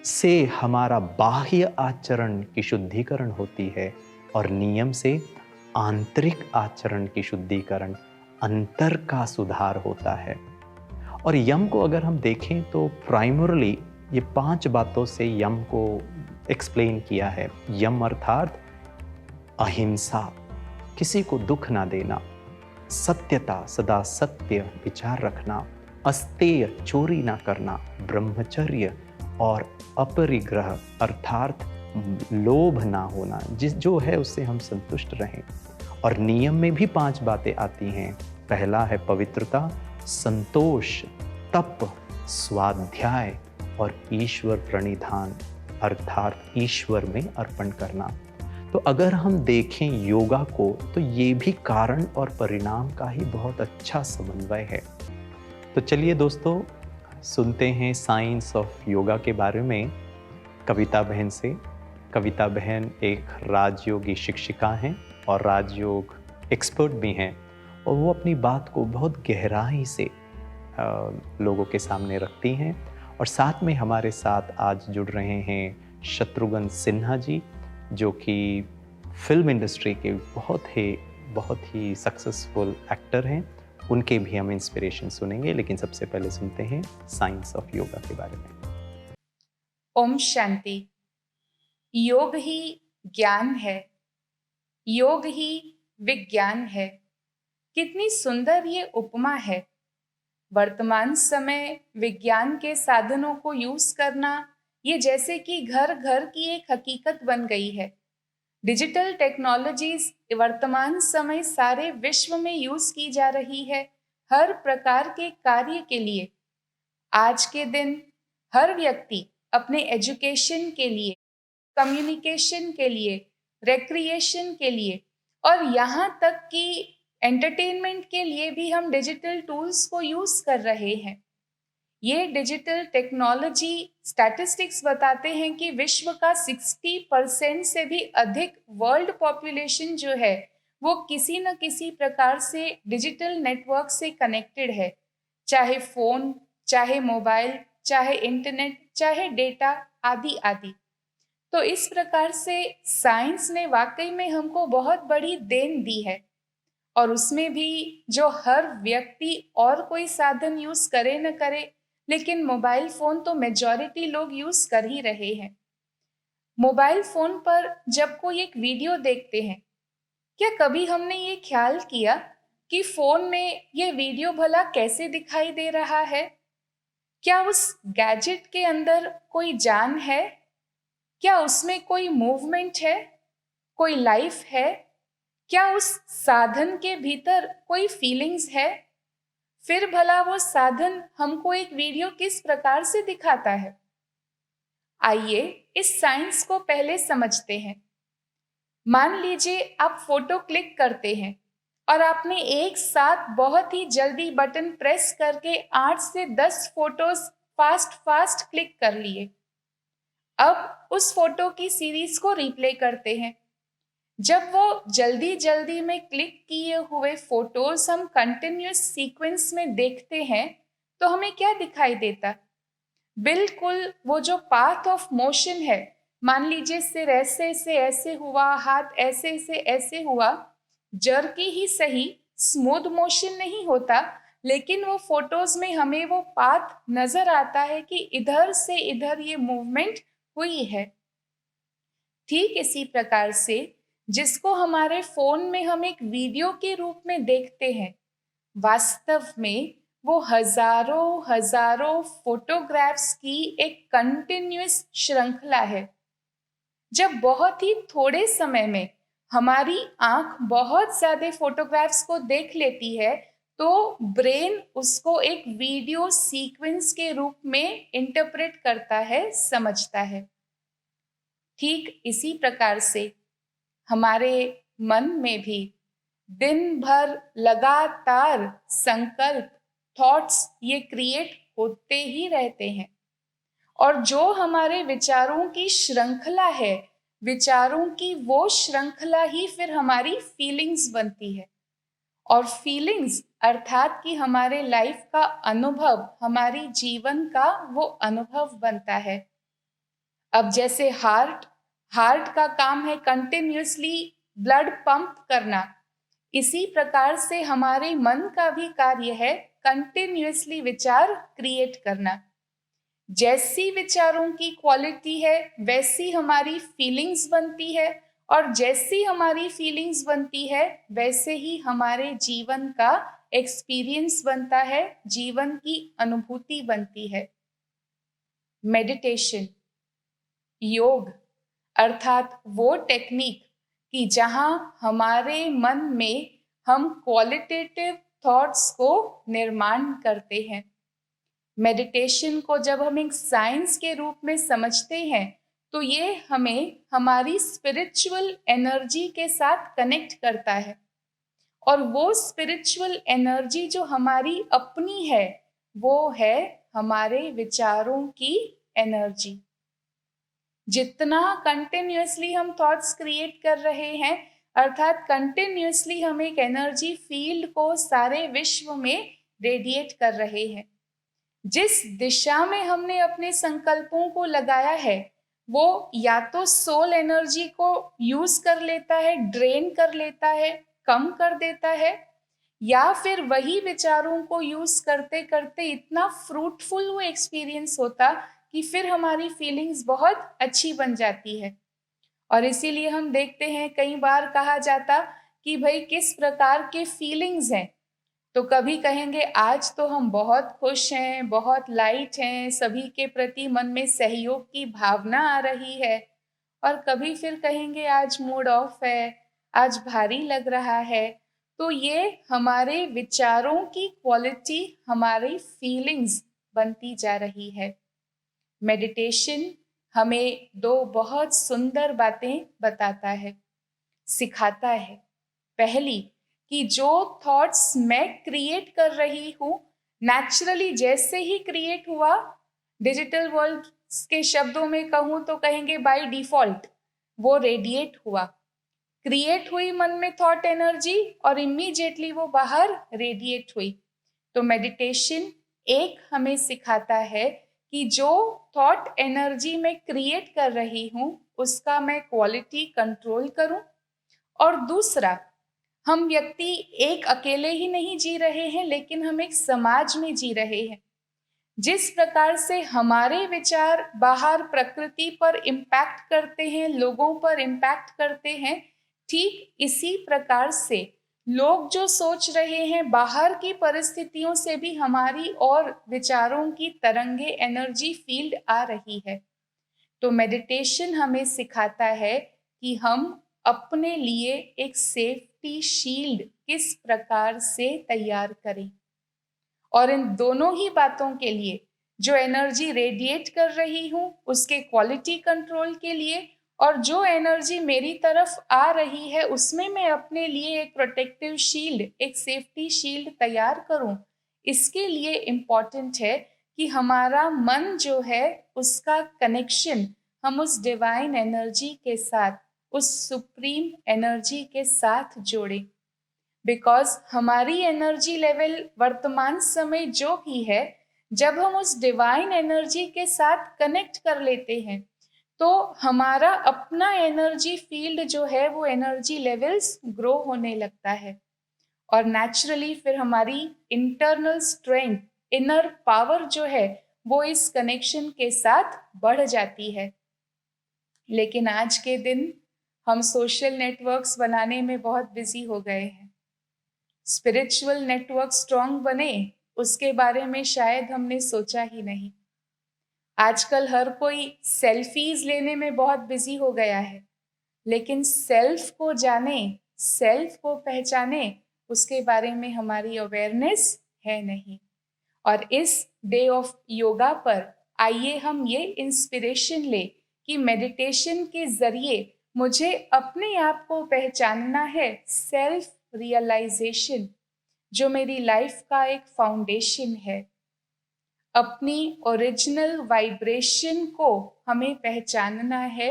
से हमारा बाह्य आचरण की शुद्धिकरण होती है और नियम से आंतरिक आचरण की शुद्धिकरण, अंतर का सुधार होता है। और यम को अगर हम देखें तो प्राइमरली ये 5 बातों से यम को एक्सप्लेन किया है। यम अर्थात अहिंसा, किसी को दुख ना देना, सत्यता, सदा सत्य विचार रखना, अस्तेय, चोरी ना करना, ब्रह्मचर्य और अपरिग्रह अर्थात लोभ ना होना, जो है उससे हम संतुष्ट रहें। और नियम में भी 5 बातें आती हैं। पहला है पवित्रता, संतोष, तप, स्वाध्याय और ईश्वर प्रणिधान अर्थात ईश्वर में अर्पण करना। तो अगर हम देखें योगा को तो ये भी कारण और परिणाम का ही बहुत अच्छा समन्वय है। तो चलिए दोस्तों, सुनते हैं साइंस ऑफ योगा के बारे में कविता बहन से। कविता बहन एक राजयोगी शिक्षिका हैं और राजयोग एक्सपर्ट भी हैं, और वो अपनी बात को बहुत गहराई से लोगों के सामने रखती हैं। और साथ में हमारे साथ आज जुड़ रहे हैं शत्रुघ्न सिन्हा जी, जो कि फिल्म इंडस्ट्री के बहुत ही सक्सेसफुल एक्टर हैं। उनके भी हम इंस्पिरेशन सुनेंगे, लेकिन सबसे पहले सुनते हैं साइंस ऑफ योगा के बारे में। ओम शांति। योग ही ज्ञान है, योग ही विज्ञान है। कितनी सुंदर ये उपमा है। वर्तमान समय विज्ञान के साधनों को यूज करना ये जैसे कि घर घर की एक हकीकत बन गई है। डिजिटल टेक्नोलॉजीज वर्तमान समय सारे विश्व में यूज की जा रही है हर प्रकार के कार्य के लिए। आज के दिन हर व्यक्ति अपने एजुकेशन के लिए, कम्युनिकेशन के लिए, रिक्रिएशन के लिए और यहाँ तक कि एंटरटेनमेंट के लिए भी हम डिजिटल टूल्स को यूज कर रहे हैं। ये डिजिटल टेक्नोलॉजी स्टैटिस्टिक्स बताते हैं कि विश्व का 60% से भी अधिक वर्ल्ड पॉपुलेशन जो है वो किसी न किसी प्रकार से डिजिटल नेटवर्क से कनेक्टेड है, चाहे फोन, चाहे मोबाइल, चाहे इंटरनेट, चाहे डेटा आदि आदि। तो इस प्रकार से साइंस ने वाकई में हमको बहुत बड़ी देन दी है, और उसमें भी जो हर व्यक्ति और कोई साधन यूज करे न करे, लेकिन मोबाइल फोन तो मेजॉरिटी लोग यूज कर ही रहे हैं। मोबाइल फोन पर जब कोई एक वीडियो देखते हैं, क्या कभी हमने ये ख्याल किया कि फोन में ये वीडियो भला कैसे दिखाई दे रहा है? क्या उस गैजेट के अंदर कोई जान है? क्या उसमें कोई मूवमेंट है, कोई लाइफ है? क्या उस साधन के भीतर कोई फीलिंग्स है? फिर भला वो साधन हमको एक वीडियो किस प्रकार से दिखाता है? आइए इस साइंस को पहले समझते हैं। मान लीजिए आप फोटो क्लिक करते हैं और आपने एक साथ बहुत ही जल्दी बटन प्रेस करके 8 से 10 फोटोज फास्ट क्लिक कर लिए। अब उस फोटो की सीरीज को रिप्ले करते हैं। जब वो जल्दी में क्लिक किए हुए फोटोज हम कंटिन्यूअस सीक्वेंस में देखते हैं तो हमें क्या दिखाई देता? बिल्कुल वो जो पाथ ऑफ मोशन है, मान लीजिए सिर ऐसे से ऐसे हुआ, हाथ ऐसे से ऐसे हुआ, जर्की ही सही, स्मूथ मोशन नहीं होता, लेकिन वो फोटोज में हमें वो पाथ नजर आता है कि इधर से इधर ये मूवमेंट हुई है। ठीक इसी प्रकार से जिसको हमारे फोन में हम एक वीडियो के रूप में देखते हैं, वास्तव में वो हजारों फोटोग्राफ्स की एक कंटिन्यूअस श्रृंखला है। जब बहुत ही थोड़े समय में हमारी आंख बहुत ज्यादा फोटोग्राफ्स को देख लेती है तो ब्रेन उसको एक वीडियो सीक्वेंस के रूप में इंटरप्रेट करता है, समझता है। ठीक इसी प्रकार से हमारे मन में भी दिन भर लगातार संकल्प, थॉट्स ये क्रिएट होते ही रहते हैं, और जो हमारे विचारों की श्रृंखला है, विचारों की वो श्रृंखला ही फिर हमारी फीलिंग्स बनती है, और फीलिंग्स अर्थात कि हमारे लाइफ का अनुभव, हमारी जीवन का वो अनुभव बनता है। अब जैसे हार्ट का काम है कंटिन्यूअसली ब्लड पंप करना, इसी प्रकार से हमारे मन का भी कार्य है कंटिन्यूअसली विचार क्रिएट करना। जैसी विचारों की क्वालिटी है वैसी हमारी फीलिंग्स बनती है, और जैसी हमारी फीलिंग्स बनती है वैसे ही हमारे जीवन का एक्सपीरियंस बनता है, जीवन की अनुभूति बनती है। मेडिटेशन, योग अर्थात वो टेक्निक कि जहां हमारे मन में हम क्वालिटेटिव थॉट्स को निर्माण करते हैं। मेडिटेशन को जब हम एक साइंस के रूप में समझते हैं तो ये हमें हमारी स्पिरिचुअल एनर्जी के साथ कनेक्ट करता है, और वो स्पिरिचुअल एनर्जी जो हमारी अपनी है वो है हमारे विचारों की एनर्जी। जितना कंटिन्यूअसली हम थॉट्स क्रिएट कर रहे हैं, अर्थात कंटिन्यूअसली हम एक एनर्जी फील्ड को सारे विश्व में रेडिएट कर रहे हैं। जिस दिशा में हमने अपने संकल्पों को लगाया है वो या तो सोल एनर्जी को यूज कर लेता है, ड्रेन कर लेता है, कम कर देता है, या फिर वही विचारों को यूज करते करते इतना फ्रूटफुल वो एक्सपीरियंस होता कि फिर हमारी फीलिंग्स बहुत अच्छी बन जाती है। और इसीलिए हम देखते हैं कई बार कहा जाता कि भाई किस प्रकार के फीलिंग्स हैं, तो कभी कहेंगे आज तो हम बहुत खुश हैं, बहुत लाइट हैं, सभी के प्रति मन में सहयोग की भावना आ रही है, और कभी फिर कहेंगे आज मूड ऑफ है, आज भारी लग रहा है। तो ये हमारे विचारों की क्वालिटी, हमारी फीलिंग्स बनती जा रही है। मेडिटेशन हमें दो बहुत सुंदर बातें बताता है, सिखाता है। पहली कि जो थॉट्स मैं क्रिएट कर रही हूँ नेचुरली जैसे ही क्रिएट हुआ, डिजिटल वर्ल्ड के शब्दों में कहूँ तो कहेंगे बाय डिफॉल्ट वो रेडिएट हुआ, क्रिएट हुई मन में थॉट एनर्जी और इमीडिएटली वो बाहर रेडिएट हुई। तो मेडिटेशन एक हमें सिखाता है कि जो थॉट एनर्जी मैं क्रिएट कर रही हूँ उसका मैं क्वालिटी कंट्रोल करूँ, और दूसरा हम व्यक्ति एक अकेले ही नहीं जी रहे हैं लेकिन हम एक समाज में जी रहे हैं। जिस प्रकार से हमारे विचार बाहर प्रकृति पर इम्पैक्ट करते हैं, लोगों पर इम्पैक्ट करते हैं, ठीक इसी प्रकार से लोग जो सोच रहे हैं बाहर की परिस्थितियों से भी हमारी और विचारों की तरंगे, एनर्जी फील्ड आ रही है। तो मेडिटेशन हमें सिखाता है कि हम अपने लिए एक सेफ्टी शील्ड किस प्रकार से तैयार करें, और इन दोनों ही बातों के लिए, जो एनर्जी रेडिएट कर रही हूँ उसके क्वालिटी कंट्रोल के लिए, और जो एनर्जी मेरी तरफ आ रही है उसमें मैं अपने लिए एक प्रोटेक्टिव शील्ड, एक सेफ्टी शील्ड तैयार करूं, इसके लिए इम्पॉर्टेंट है कि हमारा मन जो है उसका कनेक्शन हम उस डिवाइन एनर्जी के साथ, उस सुप्रीम एनर्जी के साथ जोड़ें। बिकॉज हमारी एनर्जी लेवल वर्तमान समय जो भी है, जब हम उस डिवाइन एनर्जी के साथ कनेक्ट कर लेते हैं तो हमारा अपना एनर्जी फील्ड जो है वो एनर्जी लेवल्स ग्रो होने लगता है, और नेचुरली फिर हमारी इंटरनल स्ट्रेंथ, इनर पावर जो है वो इस कनेक्शन के साथ बढ़ जाती है। लेकिन आज के दिन हम सोशल नेटवर्क्स बनाने में बहुत बिजी हो गए हैं। स्पिरिचुअल नेटवर्क स्ट्रॉन्ग बने उसके बारे में शायद हमने सोचा ही नहीं। आजकल हर कोई सेल्फीज लेने में बहुत बिजी हो गया है, लेकिन सेल्फ को जाने, सेल्फ को पहचाने, उसके बारे में हमारी अवेयरनेस है नहीं। और इस डे ऑफ योगा पर आइए हम ये इंस्पिरेशन ले कि मेडिटेशन के जरिए मुझे अपने आप को पहचानना है, सेल्फ रियलाइजेशन जो मेरी लाइफ का एक फाउंडेशन है। अपनी ओरिजिनल वाइब्रेशन को हमें पहचानना है,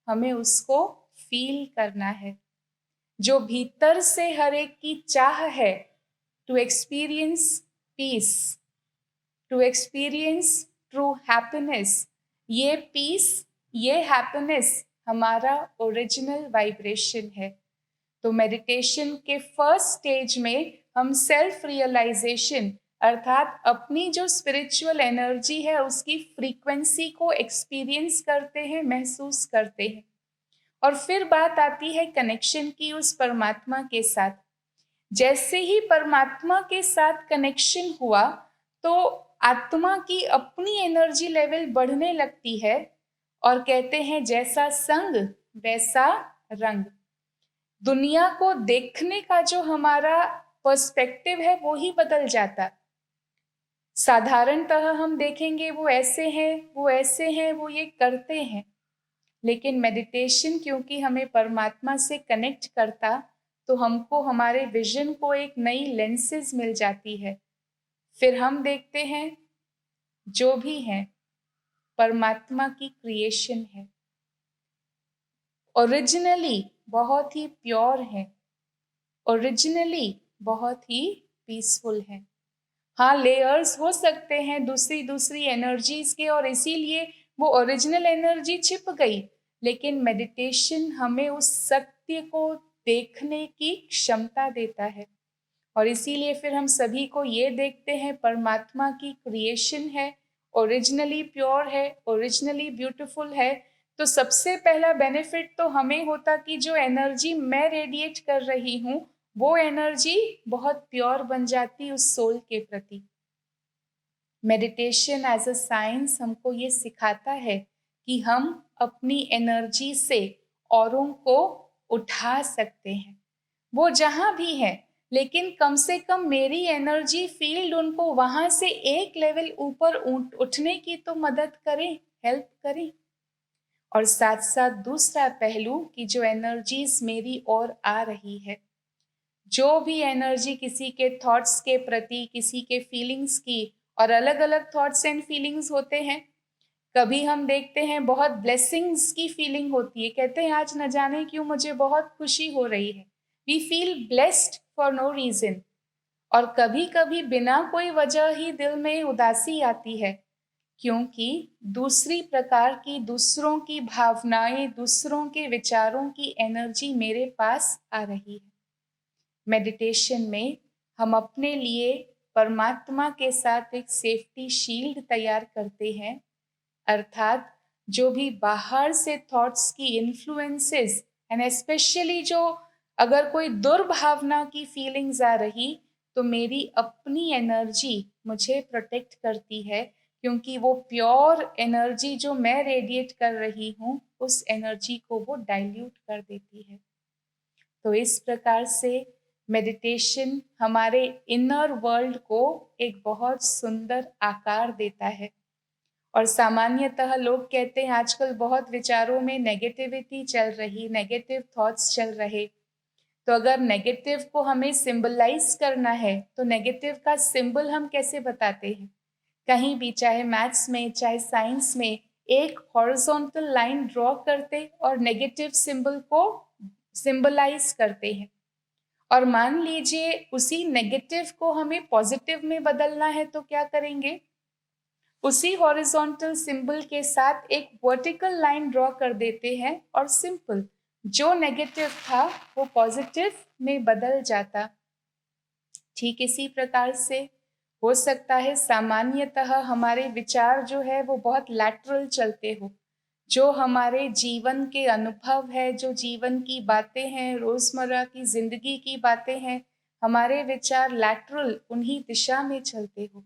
हमें उसको फील करना है, जो भीतर से हर एक की चाह है to experience peace, to experience true happiness. ये पीस ये हैप्पीनेस हमारा ओरिजिनल वाइब्रेशन है। तो मेडिटेशन के फर्स्ट स्टेज में हम सेल्फ रियलाइजेशन अर्थात अपनी जो स्पिरिचुअल एनर्जी है उसकी फ्रीक्वेंसी को एक्सपीरियंस करते हैं, महसूस करते हैं। और फिर बात आती है कनेक्शन की उस परमात्मा के साथ। जैसे ही परमात्मा के साथ कनेक्शन हुआ तो आत्मा की अपनी एनर्जी लेवल बढ़ने लगती है और कहते हैं जैसा संग वैसा रंग। दुनिया को देखने का जो हमारा पर्सपेक्टिव है वो ही बदल जाता। साधारणतः हम देखेंगे वो ऐसे हैं, वो ऐसे हैं, वो ये करते हैं, लेकिन मेडिटेशन क्योंकि हमें परमात्मा से कनेक्ट करता तो हमको हमारे विजन को एक नई लेंसेज मिल जाती है। फिर हम देखते हैं जो भी है परमात्मा की क्रिएशन है, ओरिजिनली बहुत ही प्योर है, ओरिजिनली बहुत ही पीसफुल है। हाँ, लेयर्स हो सकते हैं दूसरी एनर्जीज के और इसीलिए वो ओरिजिनल एनर्जी छिप गई, लेकिन मेडिटेशन हमें उस सत्य को देखने की क्षमता देता है। और इसीलिए फिर हम सभी को ये देखते हैं परमात्मा की क्रिएशन है, ओरिजिनली प्योर है, ओरिजिनली ब्यूटीफुल है। तो सबसे पहला बेनिफिट तो हमें होता कि जो एनर्जी मैं रेडिएट कर रही हूँ वो एनर्जी बहुत प्योर बन जाती उस सोल के प्रति। मेडिटेशन एज अ साइंस हमको ये सिखाता है कि हम अपनी एनर्जी से औरों को उठा सकते हैं, वो जहाँ भी है, लेकिन कम से कम मेरी एनर्जी फील्ड उनको वहाँ से एक लेवल ऊपर उठने की तो मदद करें, हेल्प करें। और साथ साथ दूसरा पहलू कि जो एनर्जीज मेरी ओर आ रही है, जो भी एनर्जी किसी के थॉट्स के प्रति, किसी के फीलिंग्स की, और अलग अलग थॉट्स एंड फीलिंग्स होते हैं। कभी हम देखते हैं बहुत ब्लेसिंग्स की फीलिंग होती है, कहते हैं आज न जाने क्यों मुझे बहुत खुशी हो रही है, we feel blessed for no reason. और कभी कभी बिना कोई वजह ही दिल में उदासी आती है, क्योंकि दूसरी प्रकार की, दूसरों की भावनाएं, दूसरों के विचारों की एनर्जी मेरे पास आ रही है। मेडिटेशन में हम अपने लिए परमात्मा के साथ एक सेफ्टी शील्ड तैयार करते हैं, अर्थात जो भी बाहर से थॉट्स की इन्फ्लुएंसेस एंड स्पेशली जो अगर कोई दुर्भावना की फीलिंग्स आ रही तो मेरी अपनी एनर्जी मुझे प्रोटेक्ट करती है, क्योंकि वो प्योर एनर्जी जो मैं रेडिएट कर रही हूँ उस एनर्जी को वो डाइल्यूट कर देती है। तो इस प्रकार से मेडिटेशन हमारे इनर वर्ल्ड को एक बहुत सुंदर आकार देता है। और सामान्यतः लोग कहते हैं आजकल बहुत विचारों में नेगेटिविटी चल रही, नेगेटिव थॉट्स चल रहे, तो अगर नेगेटिव को हमें सिंबलाइज करना है तो नेगेटिव का सिंबल हम कैसे बताते हैं? कहीं भी, चाहे मैथ्स में चाहे साइंस में, एक हॉरिजॉन्टल लाइन ड्रॉ करते और नेगेटिव सिंबल को सिंबलाइज करते हैं। और मान लीजिए उसी नेगेटिव को हमें पॉजिटिव में बदलना है तो क्या करेंगे? उसी हॉरिजॉन्टल सिंबल के साथ एक वर्टिकल लाइन ड्रॉ कर देते हैं और सिंपल जो नेगेटिव था वो पॉजिटिव में बदल जाता। ठीक इसी प्रकार से हो सकता है सामान्यतः हमारे विचार जो है वो बहुत लैटरल चलते हो, जो हमारे जीवन के अनुभव है, जो जीवन की बातें हैं, रोजमर्रा की जिंदगी की बातें हैं, हमारे विचार लैटरल उन्हीं दिशा में चलते हो।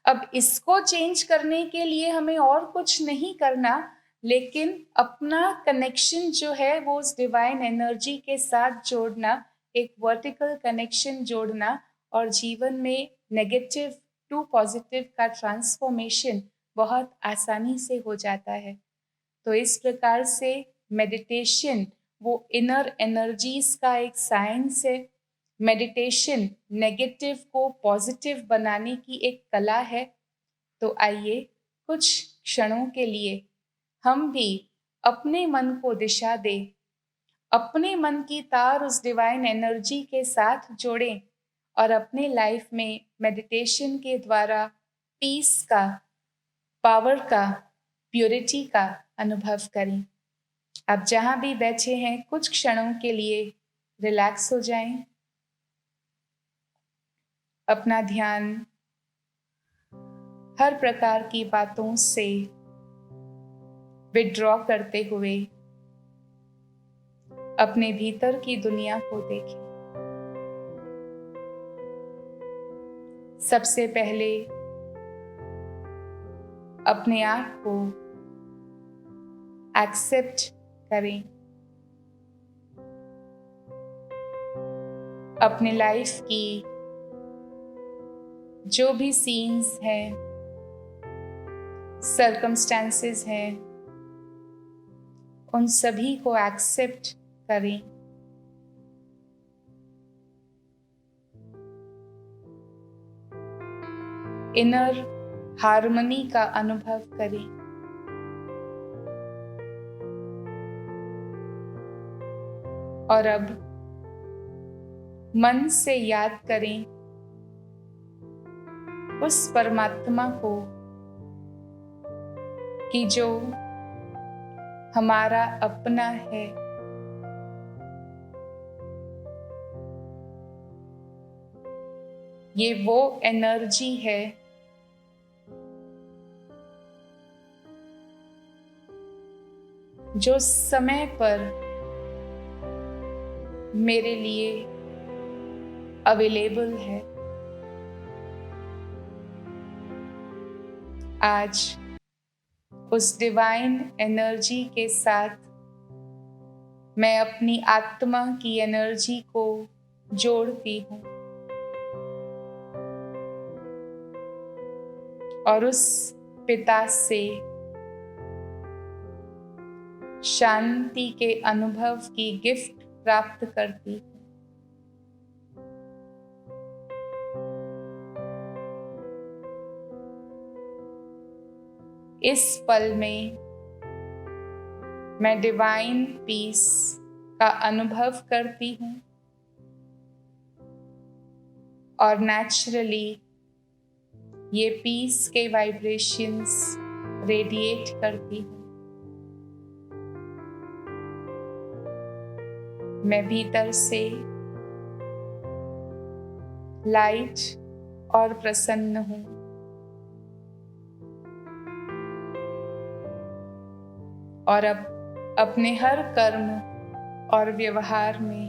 अब इसको चेंज करने के लिए हमें और कुछ नहीं करना, लेकिन अपना कनेक्शन जो है वो उस डिवाइन एनर्जी के साथ जोड़ना, एक वर्टिकल कनेक्शन जोड़ना, और जीवन में नेगेटिव टू पॉजिटिव का ट्रांसफॉर्मेशन बहुत आसानी से हो जाता है। तो इस प्रकार से मेडिटेशन वो इनर एनर्जीज का एक साइंस है। मेडिटेशन नेगेटिव को पॉजिटिव बनाने की एक कला है। तो आइए कुछ क्षणों के लिए हम भी अपने मन को दिशा दें, अपने मन की तार उस डिवाइन एनर्जी के साथ जोड़ें और अपने लाइफ में मेडिटेशन के द्वारा पीस का, पावर का, प्योरिटी का अनुभव करें। आप जहां भी बैठे हैं कुछ क्षणों के लिए रिलैक्स हो जाएं। अपना ध्यान हर प्रकार की बातों से विड्रॉ करते हुए अपने भीतर की दुनिया को देखें। सबसे पहले अपने आप को एक्सेप्ट करें। अपने लाइफ की जो भी सीन्स हैं, सर्कमस्टेंसेस हैं, उन सभी को एक्सेप्ट करें। इनर हार्मनी का अनुभव करें। और अब मन से याद करें उस परमात्मा को कि जो हमारा अपना है। ये वो एनर्जी है जो समय पर मेरे लिए अवेलेबल है। आज उस डिवाइन एनर्जी के साथ मैं अपनी आत्मा की एनर्जी को जोड़ती हूँ और उस पिता से शांति के अनुभव की गिफ्ट प्राप्त करती हूँ। इस पल में मैं डिवाइन पीस का अनुभव करती हूँ और नेचुरली ये पीस के वाइब्रेशंस रेडिएट करती हूँ। मैं भीतर से लाइट और प्रसन्न हूँ। और अब अपने हर कर्म और व्यवहार में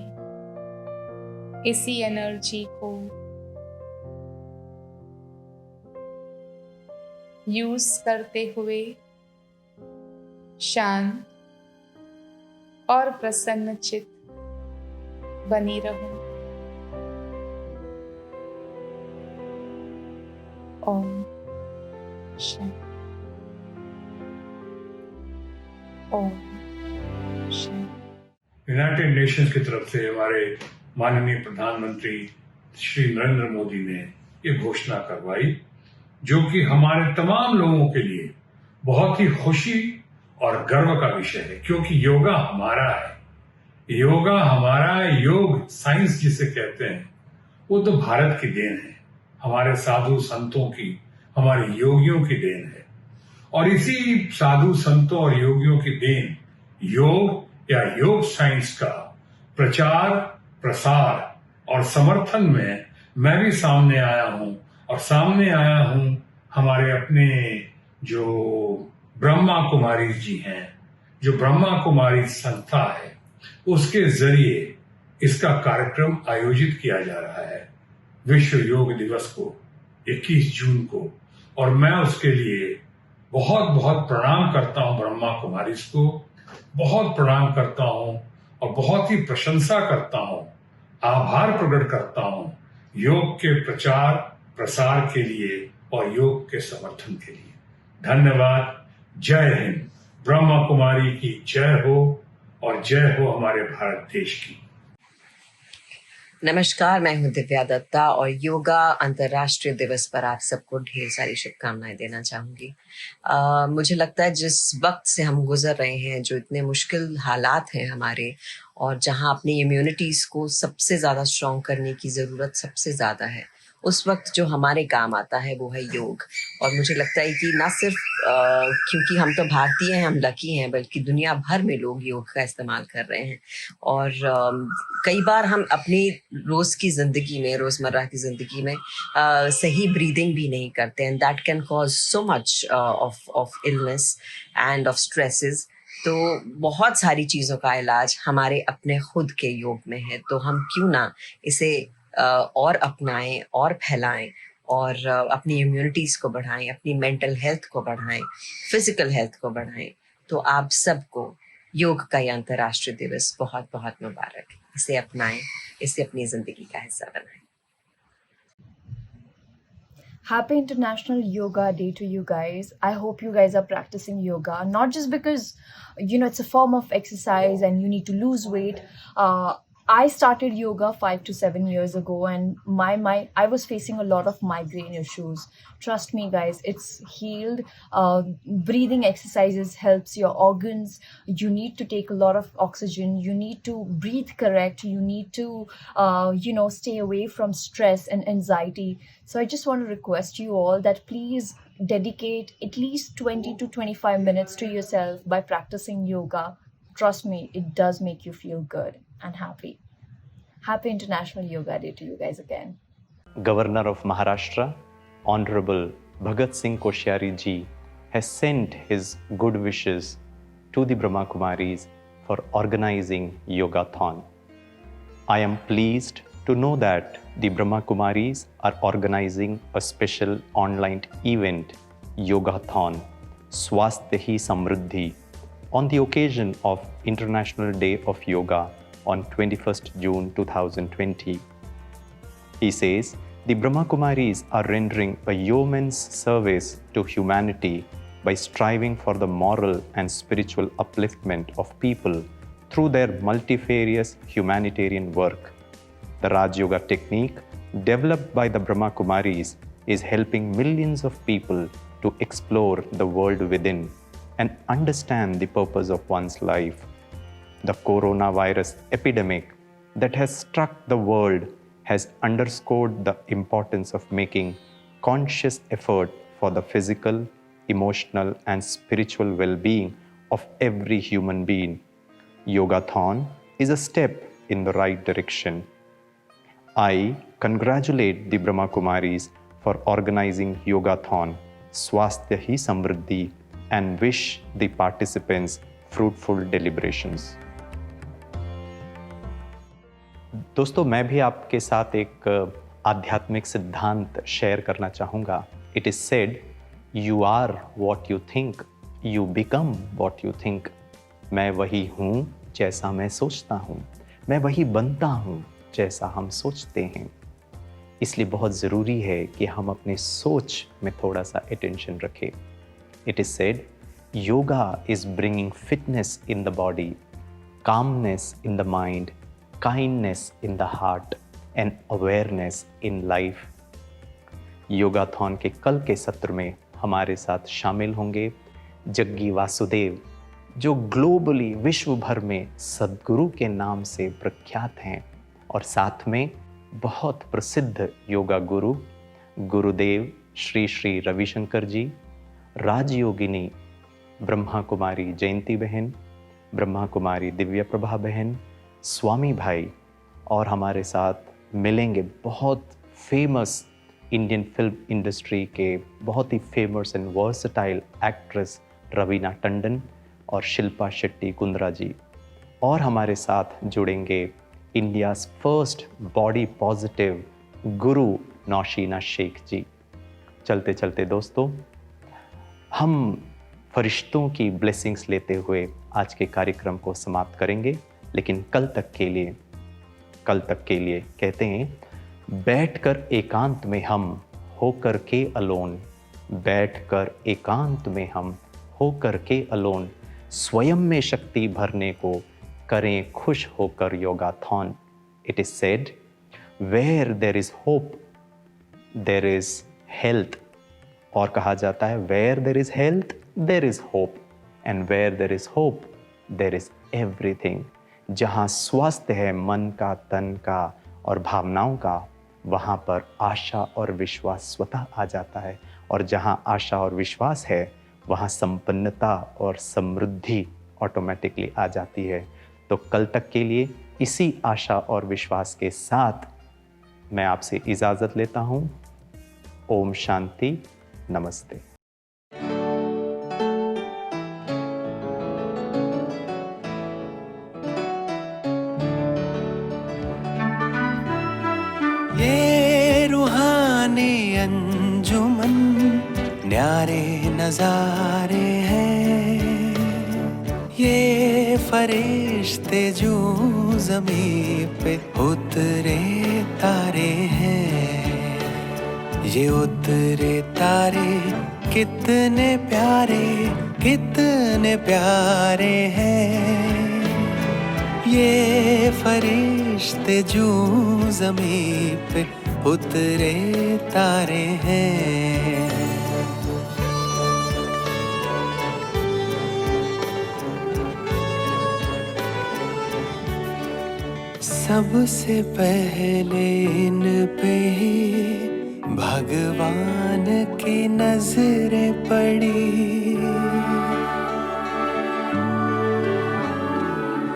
इसी एनर्जी को यूज करते हुए शांत और प्रसन्न चित्त बनी रहूं। ओम शांति। ओम शांति। यूनाइटेड नेशंस की तरफ से हमारे माननीय प्रधानमंत्री श्री नरेंद्र मोदी ने ये घोषणा करवाई, जो कि हमारे तमाम लोगों के लिए बहुत ही खुशी और गर्व का विषय है, क्योंकि योगा हमारा है। योगा हमारा, योग साइंस जिसे कहते हैं, वो तो भारत की देन है, हमारे साधु संतों की, हमारे योगियों की देन है। और इसी साधु संतों और योगियों की देन योग या योग साइंस का प्रचार, प्रसार और समर्थन में मैं भी सामने आया हूं। और सामने आया हूं हमारे अपने जो ब्रह्मा कुमारी जी हैं, जो ब्रह्मा कुमारी संस्था है, उसके जरिए इसका कार्यक्रम आयोजित किया जा रहा है विश्व योग दिवस को 21 जून को। और मैं उसके लिए बहुत बहुत प्रणाम करता हूं ब्रह्मा कुमारी को, बहुत प्रणाम करता हूं और बहुत ही प्रशंसा करता हूं, आभार प्रकट करता हूं योग के प्रचार प्रसार के लिए और योग के समर्थन के लिए। धन्यवाद। जय हिंद। ब्रह्मा कुमारी की जय हो और जय हो हमारे भारत देश की। नमस्कार, मैं हूं दिव्या दत्ता और योगा अंतर्राष्ट्रीय दिवस पर आप सबको ढेर सारी शुभकामनाएं देना चाहूंगी। मुझे लगता है जिस वक्त से हम गुजर रहे हैं, जो इतने मुश्किल हालात हैं हमारे, और जहां अपनी इम्यूनिटीज को सबसे ज्यादा स्ट्रॉन्ग करने की जरूरत सबसे ज्यादा है, उस वक्त जो हमारे काम आता है वो है योग। और मुझे लगता है कि ना सिर्फ क्योंकि हम तो भारतीय हैं, हम लकी हैं, बल्कि दुनिया भर में लोग योग का इस्तेमाल कर रहे हैं। और कई बार हम अपनी रोज़ की ज़िंदगी में, रोज़मर्रा की ज़िंदगी में सही ब्रीदिंग भी नहीं करते, and that can cause so much of illness end of stresses. तो बहुत सारी चीज़ों का इलाज हमारे अपने खुद के योग में है, तो हम क्यों ना इसे और अपनाएं और फैलाएं और अपनी इम्यूनिटीज़ को बढ़ाएं, अपनी मेंटल हेल्थ को बढ़ाएं, फिजिकल हेल्थ को बढ़ाएं। तो आप सबको योग का ये अंतर्राष्ट्रीय दिवस बहुत बहुत मुबारक। इसे अपनाएं, इसे अपनी ज़िंदगी का हिस्सा बनाएं। Happy International Yoga Day to you guys. I hope you guys are practicing yoga, not just because, it's a form of exercise and you need to lose weight. I started yoga 5 to 7 years ago, and I was facing a lot of migraine issues. Trust me, guys, it's healed. Breathing exercises helps your organs. You need to take a lot of oxygen. You need to breathe correct. You need to, stay away from stress and anxiety. So I just want to request you all that please dedicate at least 20 to 25 minutes to yourself by practicing yoga. Trust me, it does make you feel good and happy. Happy International Yoga Day to you guys again. Governor of Maharashtra, Honorable Bhagat Singh Koshyari ji, has sent his good wishes to the Brahma Kumaris for organizing Yogathon. I am pleased to know that the Brahma Kumaris are organizing a special online event, Yogathon, Swasthya Hi Samruddhi, on the occasion of International Day of Yoga on 21st June 2020. He says, the Brahma Kumaris are rendering a yeoman's service to humanity by striving for the moral and spiritual upliftment of people through their multifarious humanitarian work. The Raj Yoga technique developed by the Brahma Kumaris is helping millions of people to explore the world within and understand the purpose of one's life. The coronavirus epidemic that has struck the world has underscored the importance of making conscious effort for the physical, emotional, and spiritual well-being of every human being. Yogathon is a step in the right direction. I congratulate the Brahma Kumaris for organizing Yogathon, Swasthya Hi Samruddhi, and wish the participants fruitful deliberations. दोस्तों, मैं भी आपके साथ एक आध्यात्मिक सिद्धांत share करना चाहूँगा. It is said, you are what you think, you become what you think. मैं वही हूँ जैसा मैं सोचता हूँ, मैं वही बनता हूँ जैसा हम सोचते हैं. इसलिए बहुत ज़रूरी है कि हम अपने सोच में थोड़ा सा अटेंशन रखें. It is said, yoga is bringing fitness in the body, calmness in the mind, kindness in the heart and awareness in life. योगाथॉन के कल के सत्र में हमारे साथ शामिल होंगे जग्गी वासुदेव, जो ग्लोबली विश्व भर में सद्गुरु के नाम से प्रख्यात हैं, और साथ में बहुत प्रसिद्ध योगा गुरु गुरुदेव श्री श्री रविशंकर जी, राजयोगिनी ब्रह्मा कुमारी जयंती बहन, ब्रह्मा कुमारी दिव्य प्रभा बहन, स्वामी भाई, और हमारे साथ मिलेंगे बहुत फेमस इंडियन फिल्म इंडस्ट्री के बहुत ही famous and versatile actress Raveena Tandon और शिल्पा शेट्टी कुंद्रा जी, और हमारे साथ जुड़ेंगे इंडियाज़ फर्स्ट बॉडी पॉजिटिव गुरु नौशीना शेख जी. चलते चलते दोस्तों, हम फरिश्तों की ब्लेसिंग्स लेते हुए आज के कार्यक्रम को समाप्त करेंगे, लेकिन कल तक के लिए कहते हैं, बैठकर एकांत में हम होकर के अलोन, बैठकर एकांत में हम होकर के अलोन, स्वयं में शक्ति भरने को करें खुश होकर yogathon. It is said, where there is hope there is health, और कहा जाता है where there is health there is hope, and where there is hope there is everything. जहाँ स्वास्थ्य है मन का, तन का और भावनाओं का, वहाँ पर आशा और विश्वास स्वतः आ जाता है, और जहाँ आशा और विश्वास है वहाँ संपन्नता और समृद्धि ऑटोमेटिकली आ जाती है। तो कल तक के लिए इसी आशा और विश्वास के साथ मैं आपसे इजाज़त लेता हूँ। ओम शांति, नमस्ते। ये रूहानी अंजुमन न्यारे नजारे हैं, ये फरिश्ते जो ज़मीं पे उतरे तारे हैं, ये उतरे तारे कितने प्यारे हैं, ये फरिश्ते जो ज़मीं पे उतरे तारे हैं। सबसे पहले इन पे ही भगवान की नजरें पड़ी,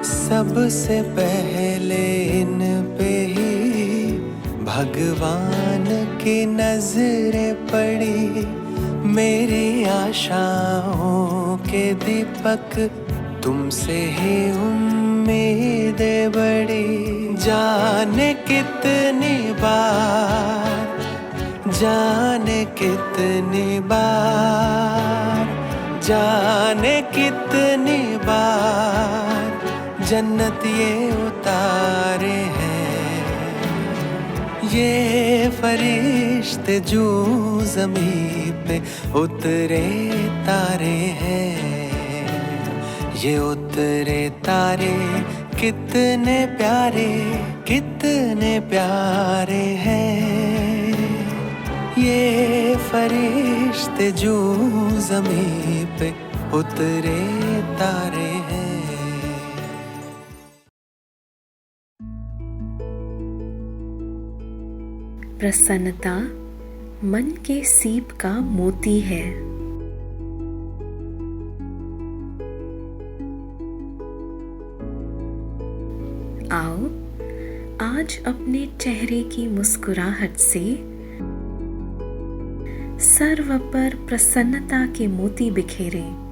सबसे पहले इन पे ही भगवान की नजरें पड़ी। मेरी आशाओं के दीपक तुमसे ही उम्मीदें बड़ी। जाने कितनी बार, जाने कितनी बार, जाने कितनी बार जन्नत ये उतारे हैं, ये फरिश्ते जो ज़मीं पे उतरे तारे हैं, ये उतरे तारे कितने प्यारे हैं, ये फरिश्ते जो ज़मीं पे उतरे तारे हैं। प्रसन्नता मन के सीप का मोती है। आओ आज अपने चेहरे की मुस्कुराहट से सर्व पर प्रसन्नता के मोती बिखेरें।